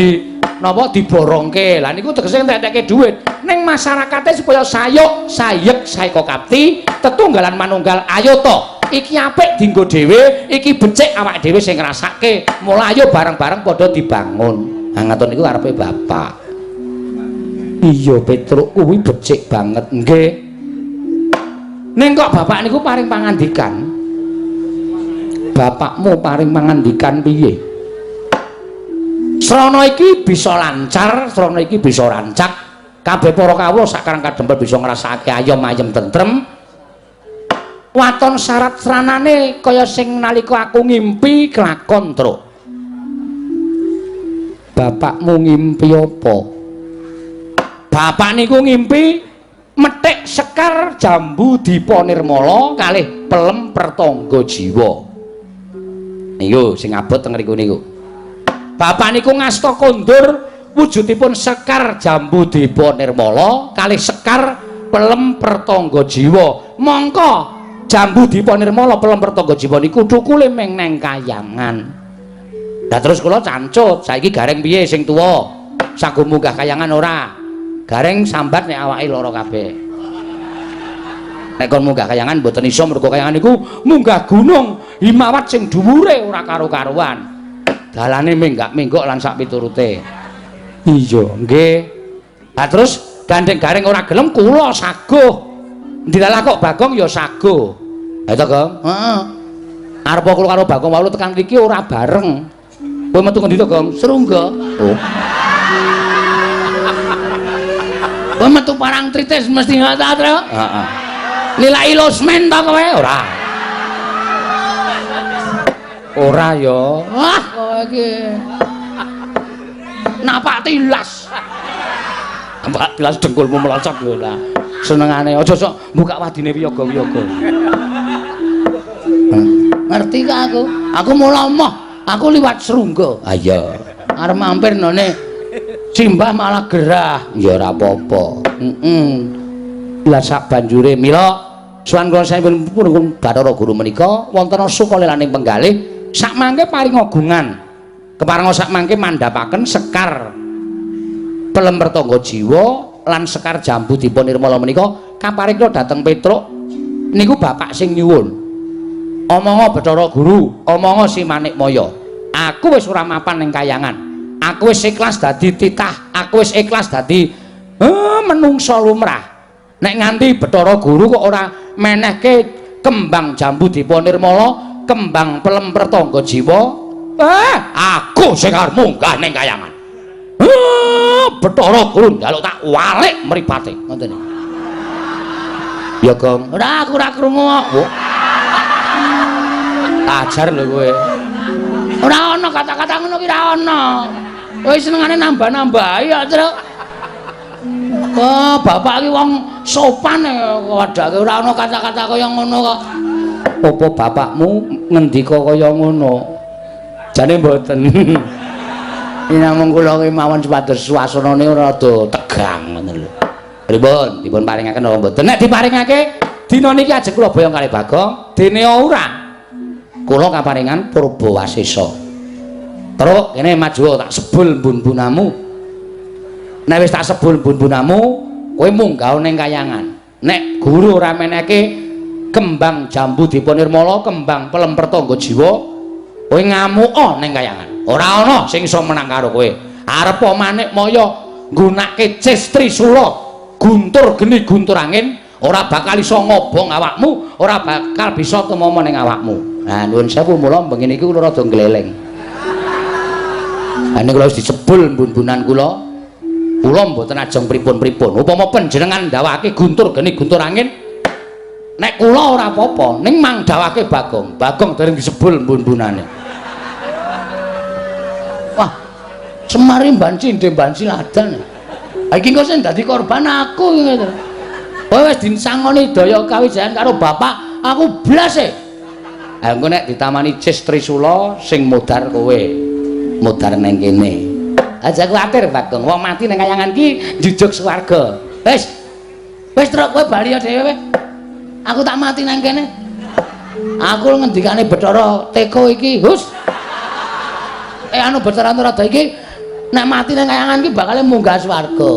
napa diborongke. Lah niku tegese entek dhuwit. Ning masyarakate supaya sayuk, sayek, saeka kapti, tetunggalan manunggal. Ayo to iki apik dienggo dhewe, iki becik awake dhewe sing ngrasake. Mula ayo bareng-bareng padha dibangun. Ha ngaten niku karepe bapak. Iya Petruk kuwi becik banget. Nggih. Ning kok bapak niku paring pangandikan. Bapakmu paring pangandikan piye? Srana iki bisa lancar, srana iki bisa rancak. Kabeh para kawula sak Karang Kadempel bisa ngrasakake ayem-ayem tentrem. Waton syarat sranane kaya sing nalika aku ngimpi kelakon, Truk. Bapakmu ngimpi apa? Bapak niku ngimpi methik Sekar Jambu Dipa Nirmala kalih Pelem Pertangga Jiwa. Niku sing abot teng mriku niku. Bapak niku ngasta kondur wujudipun Sekar Jambu Dipa Nirmala kalih Sekar Pelem Pertangga Jiwa. Mongko Jambu Dipa Nirmala Pelem Pertangga Jiwa niku thukule ming neng kayangan. Lah terus kula cancut, saiki gareng piye sing tuwa? Sago munggah kayangan ora? Gareng sambat nek awake lara kabeh. Nek kon munggah kayangan mboten iso mergo kayangan niku munggah gunung Himawat sing dhuwure ora karo-karuan. Dalane minggak-minggok lan sak piturute. Iya, nggih. Lah terus gandeng gareng ora gelem kula saguh. Ndilalah kok Bagong ya saguh. Ha to, Gong? Heeh. Arep kula karo Bagong walu tekan mriki ora bareng. Kowe metu ngendi to, Gong? Serungga. Oh. Kowe metu parang tritis mesti ngono ta, Tru? Heeh. Nilai losmen to kowe ora? Ora ya. Wah, kowe iki. Napak tilas. Napak tilas dengkulmu melocok lho lah. Senengane aja sok buka wadine wiyaga-wiyaga. Ngerti ka aku? Aku mula emoh. Aku liwat Serungga. Ah iya. Arep mampir none Simbah malah gerah. Ya ora apa-apa. Heeh. Lah sak banjure mila suwan kula sampun Bathara Guru menika wonten sukalelaning penggalih sak mangke paring agungan. Keparenga sak mangke mandhapaken Sekar Pelem Pertangga Jiwa lan Sekar Jambu Dipa Nirmala menika kaparingna dhateng Petruk niku bapak sing nyuwun. Omongga Bathara Guru, omongga Si Manikmaya. Aku wis ora mapan ning kayangan. Aku wis ikhlas dadi titah, aku wis ikhlas dadi menungsa lumrah. Nek nganti Bathara Guru kok ora menehke kembang Jambu Dipa Nirmala, kembang Pelem Pertangga Jiwa, aku sing arep munggah ning kayangan. Bathara Guru njaluk tak walik mripate ngoten. Ya, Gong. Ora aku ora krungu kok. Ajar lho kowe. Ora ana kata-kata ngono ki ora ana. Kowe senengane nambah-nambahi ya, Truk. Wah, bapak ki wong sopan wadake ora ana kata-kata kaya ngono kok. Apa bapakmu ngendika kaya ngono? Jane mboten. Ini namung kula ki mawon supados suasanane ora rada tegang ngono lho. Pripun? Dipun paringaken apa mboten? Nek diparingake dina niki ajeng kula boyong kalih Bagong, dene ora. Kula kaparingan Purbawasesa. Terus kene maju tak sebul mbun-bunamu. Nek wis tak sebul mbun-bunamu, kowe munggah ning kayangan. Nek guru ora meneke kembang jambu dipunirmala, kembang pelem pertangga jiwa, kowe ngamuka ning kayangan. Ora ana sing iso menang karo kowe. Arep manik maya nggunakake cis trisula. Guntur geni guntur angin ora bakal iso ngobong awakmu, ora bakal bisa tumama ning awakmu. Nah nuwun sewu mula bengi niki kula rada gleleng. Lah niku wis disebul mbun-bunan kula. Kula mboten ajeng pripun-pripun. Upama panjenengan ndawake guntur geni guntur angin, nek kula ora apa-apa, ning mang dawake Bagong. Bagong dereng disebul mbun-bunane. Wah, Semari banci ndek banci ladan. Iki kok sing dadi korban aku ngono. Kowe wis disangoni daya kawijayan karo bapak, aku blas e. Ha engko nek ditamani cis trisula sing modar kowe. Modar nang kene. Aja kuwatir Bagong, wong mati nang kayangan ki jujuk swarga. Wis. Wis truk kowe bali dhewe. Aku tak mati nang kene. Aku ngendikane Bathara Teka iki, hus. Anu Bathara Antarada iki nek mati nang kayangan ki bakal munggah swarga.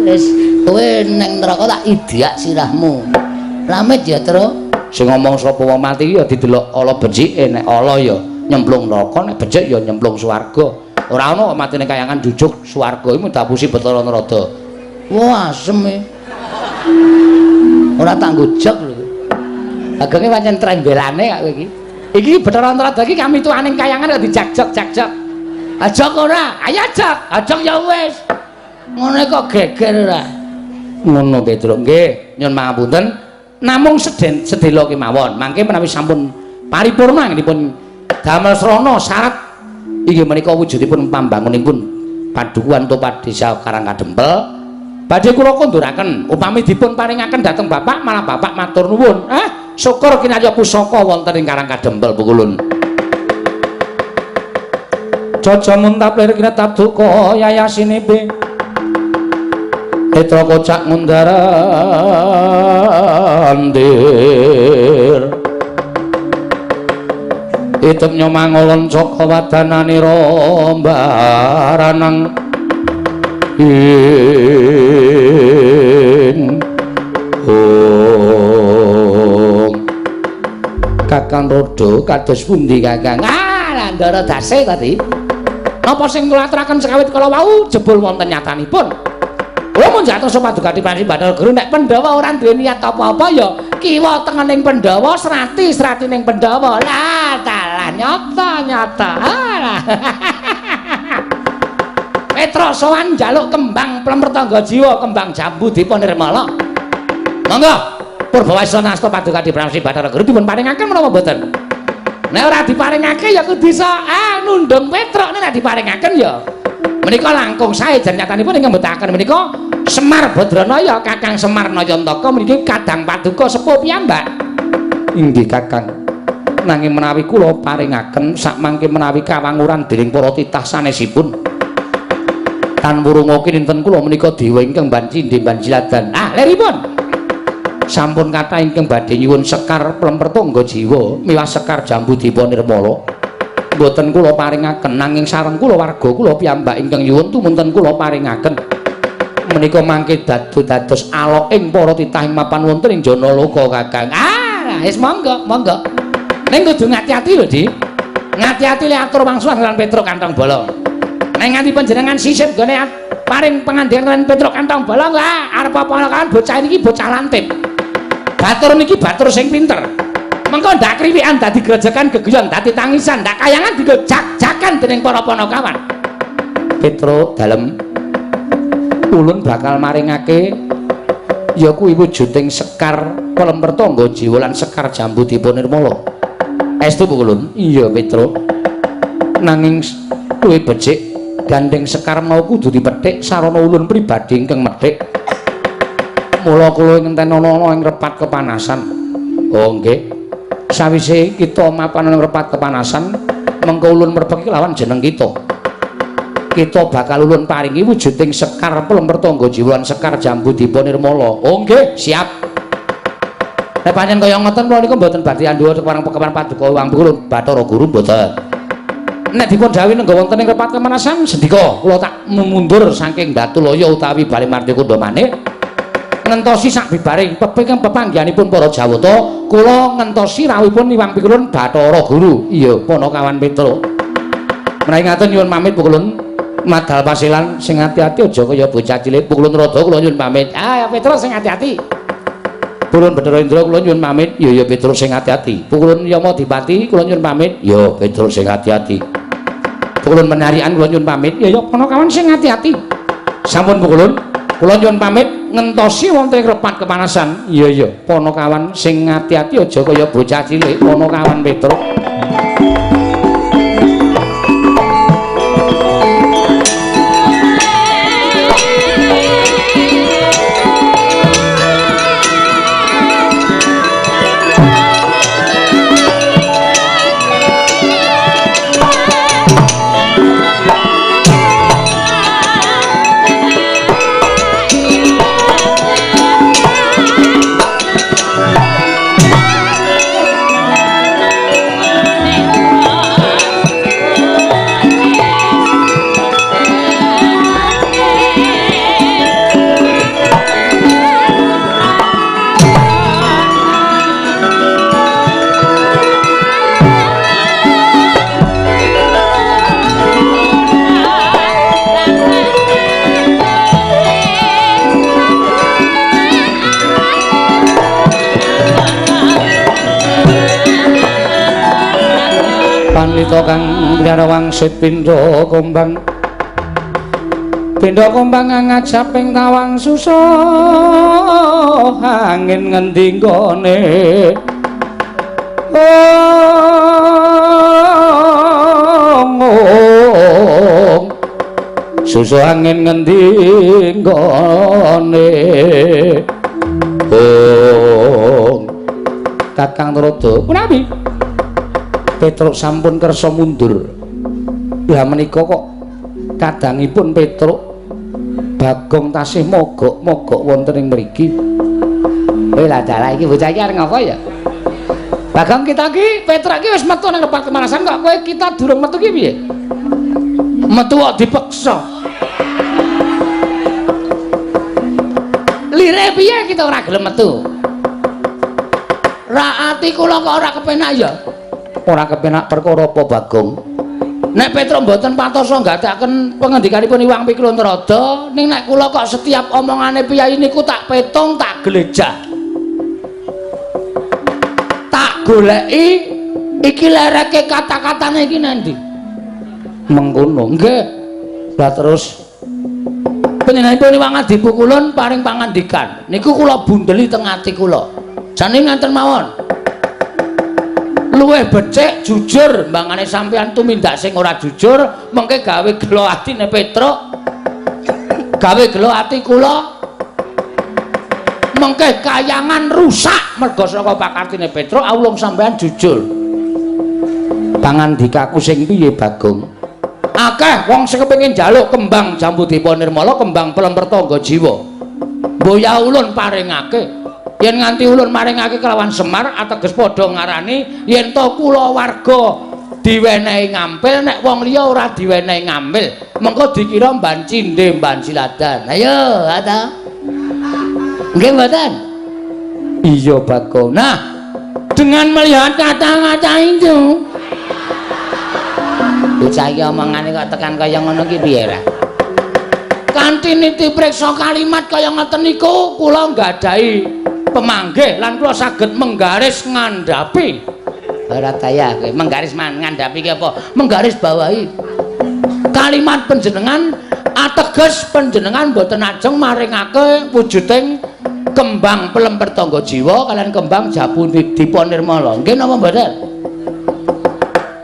Wis kowe nang neraka tak idiak sirahmu. Lamit ya, Tru. Sing ngomong sapa wong mati ya didelok ala becike, nek ala ya nyemplung neraka, nek becik ya nyemplung swarga. Ora ana mati nang kayangan jujuk swarga iku dapusi Bathara Antarada. Wah, asem e. Ora tak ngujog lho. Agenge pancen trembelane kok kowe iki. Iki Bathara Antarada iki kami tuaning kayangan kok dijagjok-jagjok. Ajak ora, ayo ajak ya wis. Ngene kok geger ora. Ngono Petruk nggih, nyuwun pangapunten. Namung sedelo kemawon. Mangke menawi sampun paripurna dipun damel srana syarat inggih menika wujudipun pambangunipun padukuhan Topat Desa Karangkadempel. Badhe kula konduraken upami dipun paringaken dhateng Bapak malah Bapak matur nuwun. Syukur kinarya pusaka wonten ing Karangkadempel Pukulun. Jaja muntap lir kinetap duka yayasinipe Netra kocak ngundarandir Itep nyomangolon saka wadanane rombaranang in Kakang Rodo kados pundi Kakang? Ndara dase tadi. Napa sing kula aturaken sekawit kala wau jebul wonten nyatanipun. Kula mun jatuh paduka Dipati Bathara Guru nek Pandhawa ora duwe niat apa-apa ya kiwa tengening Pandhawa srati ning Pandhawa. Lah dalah nyata. Petra sowan njaluk kembang Plempertangga Jiwa, kembang jambu dipunirmala. Monggo Purbawasesa nasta paduka Dipati Bathara Guru dipun paringaken menapa mboten? Nek ora diparingake ya kudu iso nundung Petruk nek diparingaken ya menika langkung sae jan nyatanipun ingkang mbetahaken menika Semar Badranaya Kakang Semar Nayantaka meniki kadang paduka sepuh piyambak. Inggih Kakang. Nanging menawi kula paringaken sak mangke menawi kawanguran dening para titah sanesipun tan wurungoke dinten kula menika dewa ingkang banci Banjiladan. Liripun sampun kathah ingkang badhe nyuwun sekar Plempertangga Jiwa miwah sekar jambu dipunirmala. Mboten kula paringaken nanging sareng kula warga kula piyambak ingkang nyuwun tumunten kula paringaken. Menika mangke dados alok ing para titah ing mapan wonten ing Janaloka Kakang. Wis monggo. Ning kudu ngati-ati lho, Di. Ngati-ati le atur wangsulan lan Petruk Kantong Bolong. Ning nganti panjenengan sisip gone paring pangandikan lan Petruk Kantong Bolong, arep apa kan bocah iki bocah lantip. Batur niki batur sing pinter. Mengko ndak kriwikan dadi grejekan geguyon dadi tangisan ndak kayangan digojak-jakan dening para panakawan. Petruk dalem ulun bakal maringake ya kuwi wujuding Sekar Pelemper Tangga Jiwa lan Sekar Jambudipun Nirmala. Estu Pukulun? Iya Petro. Nanging luwih becik gandeng Sekar mau kudu dipethik sarana ulun pribadi ingkang methik. Mula kula ngenten ana ing repat kepanasan. Oh nggih. Sawise kita mapan ing repat kepanasan, mengko ulun mrebeki lawan jeneng kita. Kita bakal ulun paringi wujuding Sekar Pelemper Tangga Jiwa lan Sekar Jambudipun Nirmala. Oh nggih, siap. Nek pancen kaya ngoten kula niku mboten badhe andhuwa keparang pekepan paduka Wang Pukulun Bathara Guru mboten. Nek dipun dawuhi nengga wonten ing repat kepanasan sendika kula tak mundur saking Datulaya utawi Bali Martikunda maneh. Ngentosi sak bibaring pepanggihanipun para Jawata kula ngentosi rawuhipun Iwang Pikulun Bathara Guru. Iya, Panakawan Petro. Menawi ngaten nyuwun pamit Pukulun madal pasilan sing ati-ati aja kaya bocah cilik. Pukulun Rada kula nyuwun pamit. Ah, Petro sing ati-ati. Pukulun Bathara Indra kula nyuwun pamit. Ya Petro sing ati-ati. Pukulun Yama Dipati kula nyuwun pamit. Ya Petro sing ati-ati. Pukulun Menarian kula nyuwun pamit. Ya Panakawan sing ati-ati. Sampun Pukulun kula nyuwun pamit ngentosi wonten ing repat kepanasan. Iya Panakawan sing ati-ati aja kaya bocah cilik. Panakawan Petro. Panlita kang biara wangsit pindha kombang ngajaping tawang susah angin ngendi nggone susah angin ngendi nggone Kakang Rada punapi Petruk sampun kersa mundur. Lah menika kok kadangipun Petruk Bagong tasih mogok-mogok wonten ing mriki. Lah dalah iki bocah iki arep ngapa ya? Bagong kita iki Petruk iki wis metu nang repat kemanasan kok kowe kita durung metu ki piye? Metu kok dipeksa. Lire piye kita ora gelem metu? Ra ati kula kok ora kepenak ya? Ora kepenak perkara apa Bagong? Nek Petruk mboten patosa nggadaken pangandikanipun Iwang Pikulun Rada, ning nek kula kok setiap omongane piyai niku tak petung, tak glejah. Tak goleki iki lereke kata-katane iki nendi? Mengkono. Nggih. Lah terus panjenenganipun Iwang Adi Pikulun paring pangandikan. Niku kula bundeli teng ati kula. Jane ngaten mawon. Luwih becik jujur mbangane sampeyan tumindak sing ora jujur mengke gawe gelo atine Petruk gawe gelo ati kula mengke kayangan rusak merga saka pakartine Petruk awulung sampeyan jujur pangandikaku sing piye Bagong akeh wong sing kepengin njaluk kembang Jambudipun Nirmala kembang Pelemper Tangga Jiwa mboya ulun paringake yen nganti ulun maringake kelawan Semar ateges padha ngarani yen to kula warga diwenehi ngampil nek wong liya ora diwenehi ngampil mengko dikira mban cindhe mban siladan ayo ata nggih mboten iya Bagong nah dengan melihat kata-kata itu bocah iki omongane kok tekan kaya ngono ki piye ra kanthi niti priksa kalimat kaya ngoten niku kula nggadahi pemanggih lan kula saged menggaris ngandhapi ora daya kowe menggaris ngandhapi ki apa menggaris bawahi kalimat panjenengan ateges panjenengan boten ajeng maringake wujuding kembang pelem pertangga jiwa kalian kembang Jabu Diponirmala. Nggih napa mboten?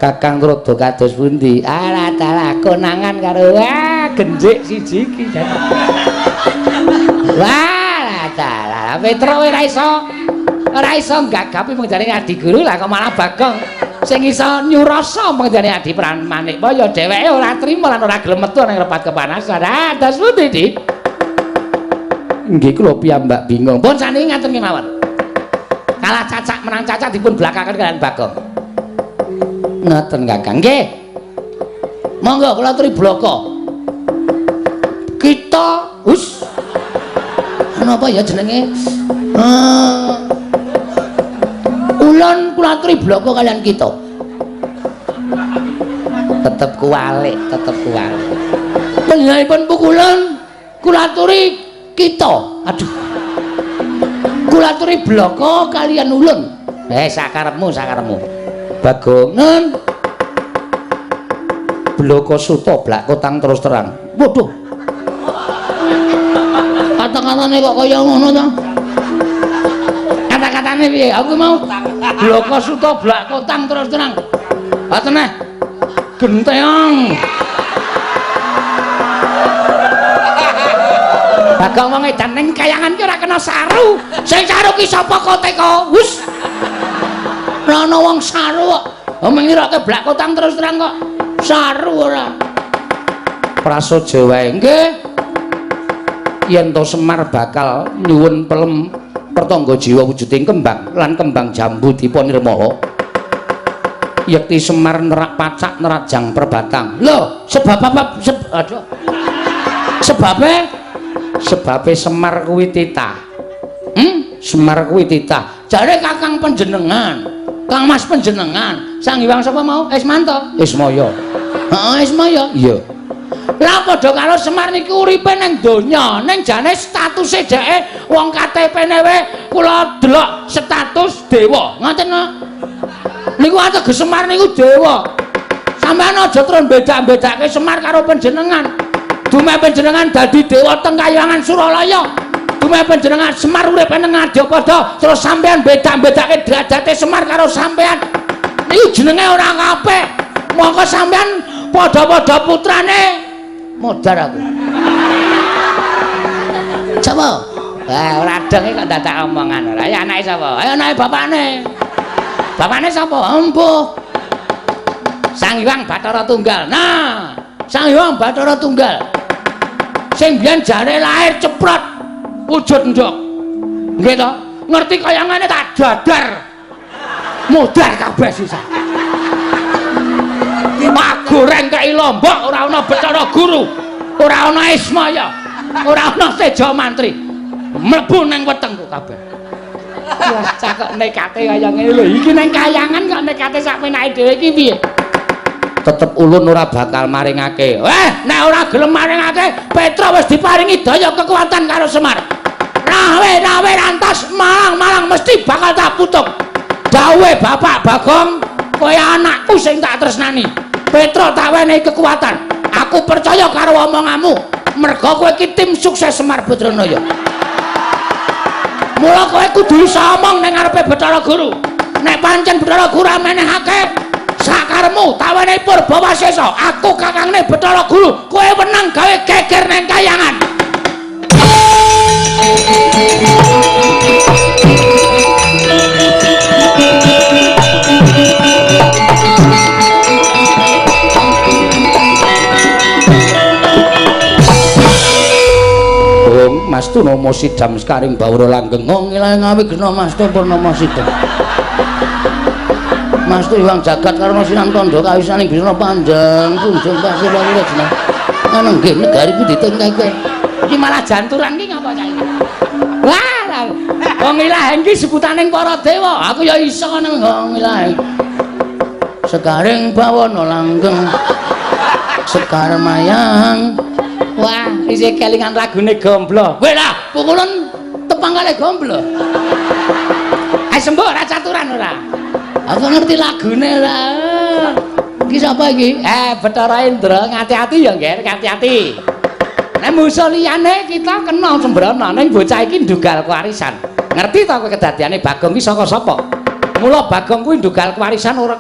Kakang rada kados pundi? Alah dalah konangan karo genjik siji iki. Wah, dalah Petro ora iso gagapi mengjane adi guru lah kok malah Bagong sing iso nyurasa mengjane adi peran manik apa ya dheweke ora trima lan ora gelem metu ning repat kepanasan. Ah, das pundi, Dik? Nggih kula piyambak bingung. Pun saniki ngaten kemawon. Kalah cacak menang cacak dipun blakaken kalian Bagong. Ngoten Kakang. Nggih. Monggo kula aturi bloko. Kita hus. Napa ya jenenge? Ulun kula aturi bloko kalian kita. Tetep kuwalik. Panjenenganipun pukulan kula aturi kita. Aduh. Kula aturi bloko kalian ulun. Sakarepmu. Bagong. Nun. Bloko suta blak kotang terus terang. Waduh. Kata-katane kok kaya ngono to? Kata-katane piye? Aku mau bloko suta blak kotang terus terang. Ngoten neh. Genteong. Bagong wong edan ning kayangan ki ora kena saru. Sing saru ki sapa kok teko? Wus. Ora ana wong saru kok. Mengiroke blak kotang terus terang kok. Saru ora. Prasaja wae. Nggih. Yen to Semar bakal nyuwun pelem pertangga jiwa wujuding kembang lan kembang Jambu Diponirmala. Yekti Semar nerak pacak nerajang perbatang. Lho, sebab apa? Aduh. Sebabe Semar kuwi titah. Semar kuwi titah. Jare Kakang panjenengan, Kang Mas panjenengan, Sang Hyang sapa mau? Ismanto. Ismaya. Heeh, Ismaya. Iya. Lah padha karo Semar niki uripe ning donya, ning jane statuse dheke wong KTP-ne we kula delok status dewa. Ngoten no. Niku ateges Semar niku dewa. Sampeyan aja terus beda-bedake Semar karo panjenengan. Dume panjenengan dadi dewa teng Kahyangan Suralaya. Dume panjenengan Semar uripe ning Ngadipada, terus sampeyan beda-bedake derajate Semar karo sampeyan. Niku jenenge ora kabeh. Mongko sampeyan padha-padha putrane modar aku. Coba. Ora deng kok dadak omongan ora. Ya anake sapa? Ayo anake bapakne. Bapakne sapa? Empuh. Sang Hyang Bathara Tunggal. Nah, Sang Hyang Bathara Tunggal. Sing biyen jare lahir ceprot wujud ndok. Nggih to? Ngerti kayangane tak dadar. Modar kabeh sisa. Mak goreng kei Lombok ora ana Bathara Guru, ora ana Ismaya, ora ana Seja Mantri. Mlebu ning wetengku kabeh. Wah, cakok nekate kaya ngene lho. Iki ning kayangan kok nekate sak penake dhewe iki piye? Tetep ulun ora bakal maringake. Nek ora gelem maringake, Petra wis diparingi daya kekuatan karo Semar. Rawe rantas malang mesti bakal tak putuk. Dawuhe Bapak Bagong, kowe anakku sing tak tresnani. Petra tak wenehi kekuatan. Aku percaya karo omonganmu. Merga kowe iki tim sukses Semar Badranaya. Mula kowe kudu iso omong ning ngarepe Bathara Guru. Nek pancen Bathara Guru menehake sakaremu tawane Purbawasesa, aku kakangne Bathara Guru, kowe wenang gawe geger ning kayangan. Mastu Nomo Sidam Skaring Bawra Langgeng. Ngilahe ngawi gena Mastu Purnama Sidam. Mastu Hyang Jagat Karna Sinan Tandha kawisaning bisa panjang kunjung pasir wae jeneng. Ana nggih negari pundi tengkeke. Iki malah janturan ki ngapa cah iki? Wah, wong ilahe iki sebutaning para dewa. Aku ya iso nang wong ilahe. Sekaring Bawana Langgeng. Sekar Mayang. Wah, isih kelingan lagune Gomblo. Kowe lah, pukulan tepang kali Gomblo. Ayo sembuh ora caturan ora. Aku ngerti lagune ora. Iki sapa iki? Bathara Indra, ngati-ati ya, Nger, ngati-ati. Nek musuh liyane kita kena sembrono ning bocah iki ndugal kewarisan. Ngerti ta kowe kedadiane Bagong iki saka sapa? Mula Bagong kuwi ndugal kewarisan ora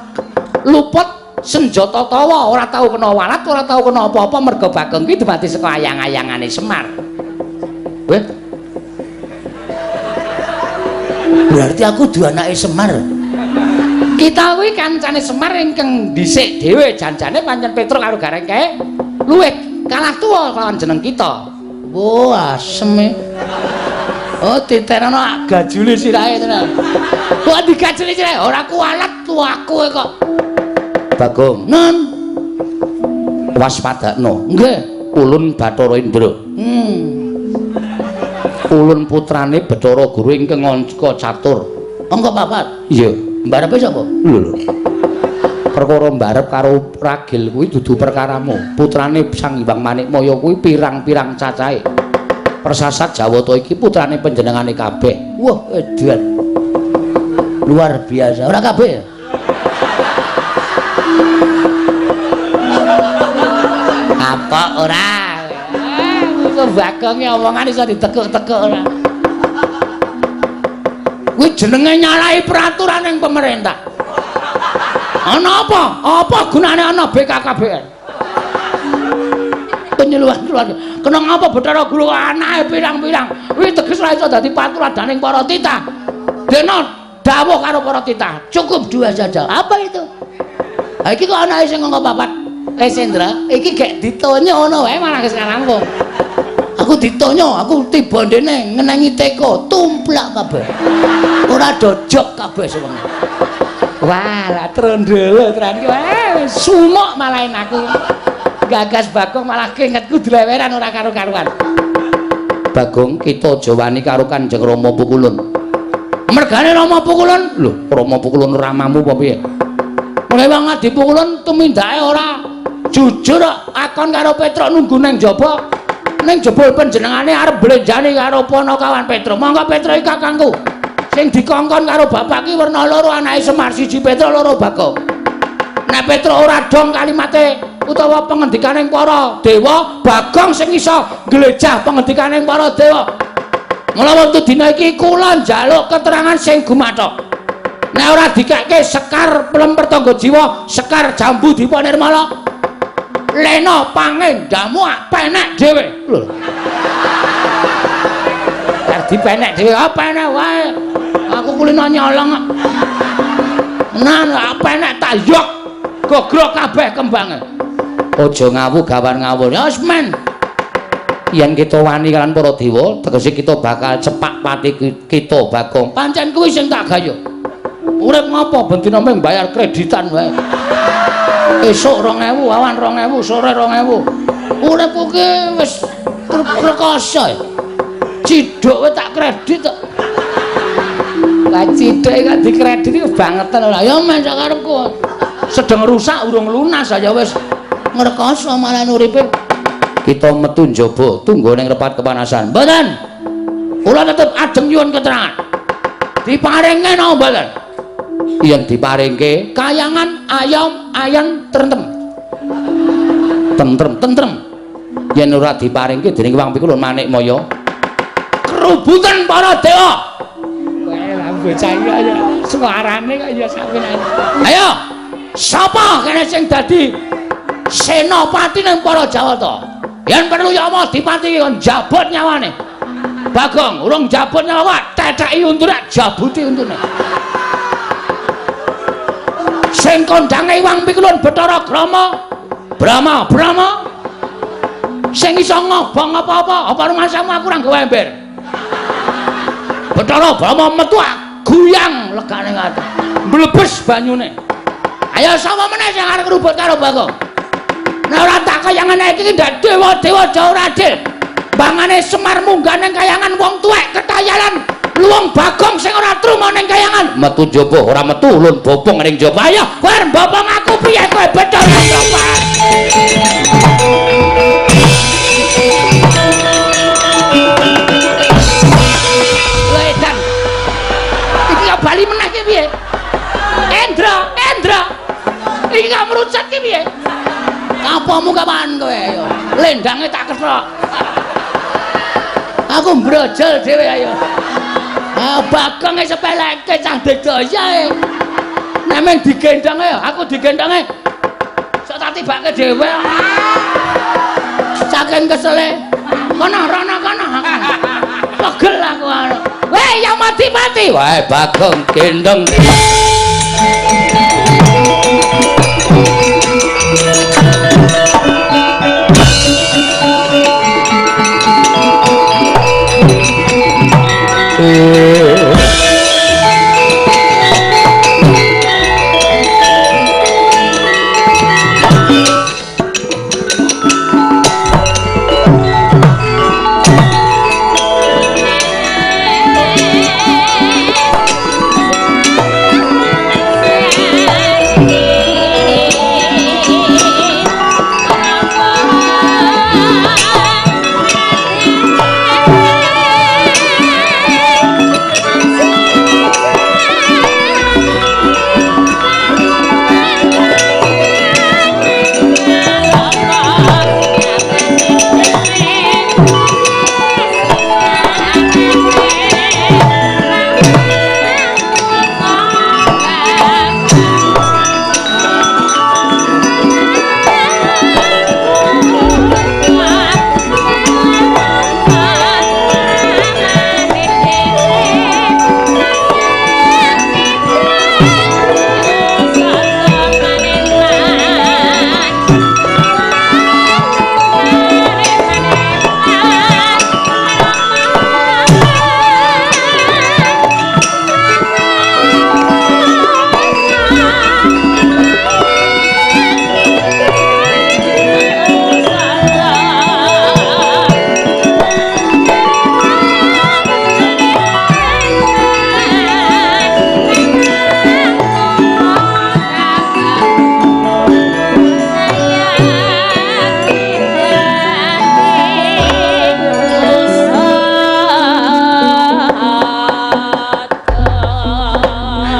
luput senjata tawa, ora tau kena walat, ora tau kena apa-apa mergo Bagong ki dumadi saka ayang-ayangane Semar. Weh. Berarti aku duwe anake Semar. Kita kuwi kancane Semar ingkang dhisik dhewe janjane pancen Petruk karo Garengke luwih kalah tuwa kelawan jeneng kita. Oh, asem. Oh, diterana gajule sirahe tenan. Kok digajuli sirahe ora kualat tuaku kok. Bagong. Nun. Waspadakno. Nggih, Ulun Bathara Indra. Ulun putrane Bathara Guru ingkang angka catur. Angka papat. Iya. Mbarepe sapa? Lho. Perkara mbarep karo ragil kuwi dudu perkaramu. Putrane Sang Hyang Manikmaya kuwi pirang-pirang cacahe. Persasat Jawata iki putrane panjenengane kabeh. Wah, edan. Luar biasa. Ora kabeh. Apa ora? Kok Bagonge omongan iso ditekuk-tekuk ora. Kuwi jenenge nyalahi peraturan ning pemerintah. Ana apa? Apa gunane ana BKKBN? Penyuluhan keluarga. Kena ngapa Bathara Guru anake pirang-pirang. Kuwi teges ora iso dadi patuladaning para titah. Dene dawuh karo para titah, cukup 2 saja. Apa itu? Ha iki kok anake sing nganggo papat. Sendra, iki gek ditonyo ngono wae malah sekarang kok. Aku ditonyo, aku tiba ndene ngenengi teko, tumplak kabeh. Ora dojok kabeh sewengi. Wah, lah trondolo tenan ki wae sumuk malahin aku. Gagas Bagong malah keingetku dileweran ora karo-karuan. Bagong kita aja wani karo Kanjeng Rama Pukulun. Mergane Rama Pukulun, lho, Rama Pukulun ramamu apa piye? Mulai wong Adi Pukulun tumindake ora jujur akon karo Petruk nunggu ning jaba. Ning jebul panjenengane arep blenjani karo Panakawan Petruk. Monggo Petruk iki kakangku. Sing dikongkon karo bapak ki werna loro anake Semar siji Petruk loro Bagong. Nek Petruk ora dong kalimate utawa pengendikaning para dewa, Bagong sing iso glejah pengendikaning para dewa. Mula wektu dina iki kula njaluk keterangan sing gumathok. Nek ora dikekke Sekar Plemper Tangga Jiwa, Sekar Jambu Dipa Nirmala, Lena Pangendamu penek dhewe. Lho. Dadi penek dhewe apa enek wae. Aku kulino nyolong. Nah, apa enek tak yok. Gogrok kabeh kembange. Aja ngawu gawan ngawur. Ya wis men. Yen kita wani kalian para dewa, tegese kita bakal cepak pati kita Bagong. Pancen kuwi sing tak gayo. Urip ngopo bendina mung bayar kreditan wae. Esuk 2000, awan 2000, sore 2000. Uripku ki wis rekoso. Ciduk wae tak kredit kok. Lah ciduk kok dikredit kebangetan ora. Ya men sak karepku. Sedeng rusak urung lunas ya wis ngrekoso malah uripe. Kita metu njaba tunggu ning repat kepanasan. Mboten. Kula tetep ajeng nyuwun keterangan. Diparinge napa mboten? Yen diparingke kayangan ayam ayan tentrem. Tentrem. Yen ora diparingke dening Wang Pikulun Manikmaya, kerubutan para dewa. Wae lah bocah iki ya suarane kok ya sawenane. Ayo. Sapa kene sing dadi senopati ning para Jawata? Yen perlu ya Allah dipati kon jabut nyawane. Bagong urung jabut nyawa, teteki untune jabuti untune. Sing kondange Wang Pikulun Bathara Brama. Sing iso ngobong apa-apa, apa rumasamu aku ora nggawe ember. Bathara Brama metu guyang legane ngati. Mlebes banyune. Ayo sapa meneh sing arep ngrubut karo Bagong? Nek ora tak kayangane iki ndak dewa-dewa Jawa ora adil. Bangane Semar munggah ning kayangan wong tuwek ketayalan. Luwung Bagong sing ora truma ning kayangan. Metu njaba ora metu ulun bopong ning njaba. Ayo, kowe bopong aku piye kowe Bathara Brama? Ledan. Iki ya bali meneh ki piye? Endra. Iki gak merucut ki piye? Apamu kapan kowe yo? Lendange tak keslok. Aku brojol dhewe ayo. Ah Bagong e sepeleke cah dedaya e. Nek men digendhong e aku digendhong e. Sok tak tibake dhewe. Saking kesele. Kono rono kono. Pegel aku anu. Weh yang mati-mati. Wae Bagong gendong.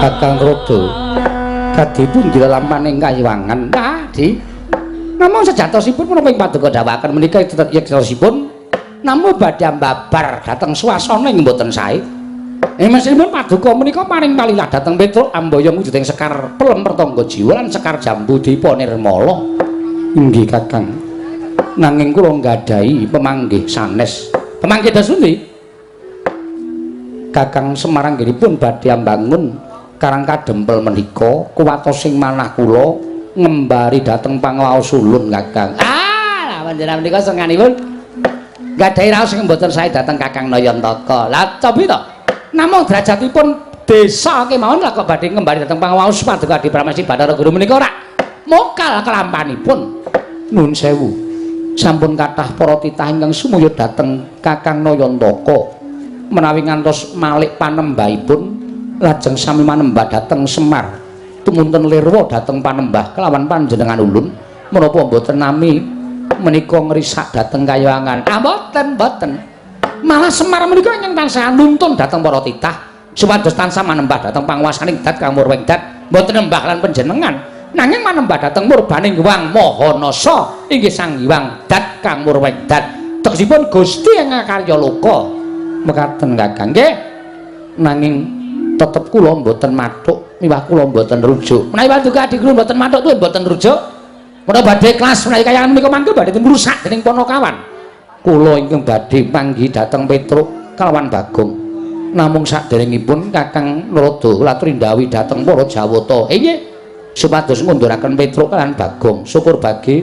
Kakang Rodo kadipun dilelampaning kayiwangan tadi namung sejatosipun menapa ing paduka dawuhaken menika yektosipun namung badhe mbabar dhateng swasana ing mboten sae meskipun paduka menika paring palilah dhateng Petruk ambaya wujuding Sekar Pelem Pertangga Jiwa lan Sekar Jambu Dipa Nirmala inggih Kakang nanging kula nggadahi pemanggih sanes pemanggih dasundi Kakang Semarang nggihipun badhe ambangun Karang kadempel menika kuwatosing manah kula ngembari dhateng Pangwaos Ulun Kakang. Lah panjenengan menika senenganipun gadhahi raos sing mboten sae dhateng Kakang Nayantaka. Lah cobi to. Namung derajatipun desa kemawon lah kok badhe ngembari dhateng Pangwaos paduka Adi Pramesti Bathara Guru menika ora mokal kelampanipun. Nuwun sewu. Sampun kathah para titah ingkang sumaya dhateng Kakang Nayantaka menawi ngantos malih panembahipun lajeng sami manembah dhateng Semar tumunten lirwa dhateng panembah kelawan panjenengan ulun menapa mboten nami menika ngrisak dhateng kayangan mboten malah Semar menika ingkang tansah nuntun dhateng para titah supados tansah manembah dhateng panguwasaning Dat Kang Murwengdat mboten nembah lan panjenengan nanging manembah dhateng murbaning Hyang Mahanasa inggih Sang Hyang Dat Kang Murwengdat tegesipun Gusti ingkang karya loka mekaten Kakang nggih nanging tetep kula mboten mathuk miwah kula mboten rujuk menawi paduka Adi kula mboten mathuk tuwin mboten rujuk menawi badhe kelas menawi kayangan menika mangke badhe ngrusak dening Panakawan kula ingkang badhe manggi dhateng Petruk kalawan Bagong namung saderengipun Kakang Narada latri ndawi dhateng para Jawata nggih supados ngunduraken Petruk kaliyan Bagong syukur bagi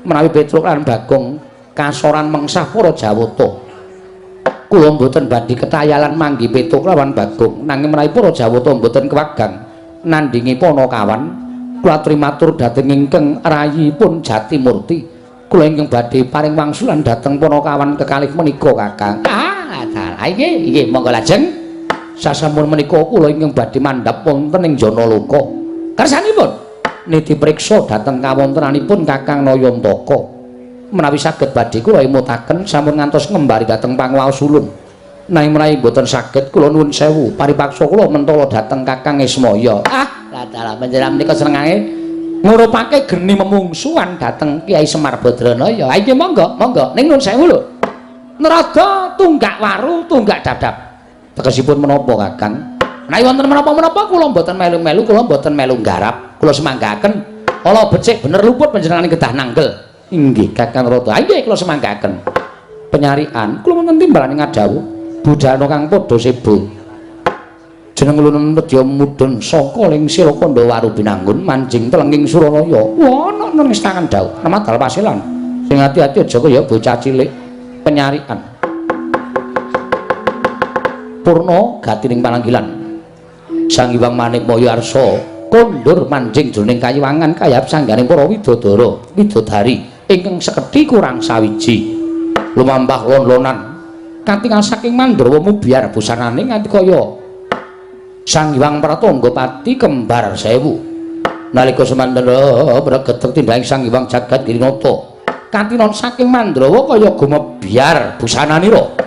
menawi Petruk lan Bagong kasoran mengsah para Jawata kula mboten badhe ketayalan manggi Petruk lawan Bagong nanging menawi para Jawata mboten kewagang nandingi Panakawan kula aturi matur dhateng ingkang rayipun Jatimurti kula ingkang badhe paring wangsulan dhateng Panakawan kekalih menika Kakang dalah nggih monggo lajeng sasampun menika kula ingkang badhe mandhap wonten ing Janaloka kersanipun niti priksa dhateng kawontenanipun Kakang Nayantaka menawi saged badhe kula imutaken sampun ngantos ngembari dhateng Pangwaos Ulun nanging menawi boten saged kula nuwun sewu paripaksa kula mentala dhateng Kakang Ismaya dalah panjenengan menika senengane ngurupake geni memungsuhan dhateng Kiai Semar Badranaya inggih monggo ning nuwun sewu lho Narada tunggak waru tunggak dadap tegesipun menapa Kakang menawi wonten menapa-menapa kula mboten melu-melu kula mboten melu nggarap kula semanggaken ala becik bener luput panjenengan kedah nanggel inggih Kakang Rata inggih kula semanggaken penyarian kula wonten timbalan ngadhawuh budhana kang padha sebo jeneng ulun nedya mudhun saka ling sira kandha waru binanggun manjing telenging Suranaya ana nang istangan dawuh namadal pasilan sing ati-ati aja kaya bocah cilik penyarian purna gatining pananggilan Sang Hyang Manikmaya Arsa kondur manjing jroning kayiwangan kayap sangganing para widodari ingkang sekedhi kurang sawiji lumampah lon-lonan katingal saking Mandrawa mubyar busanane nganti kaya Sang Hyang Pratanggapati kembar 1000 nalika semantara mreget tindhahing Sang Hyang Jagat Girinata katinon saking Mandrawa kaya gumebyar busananira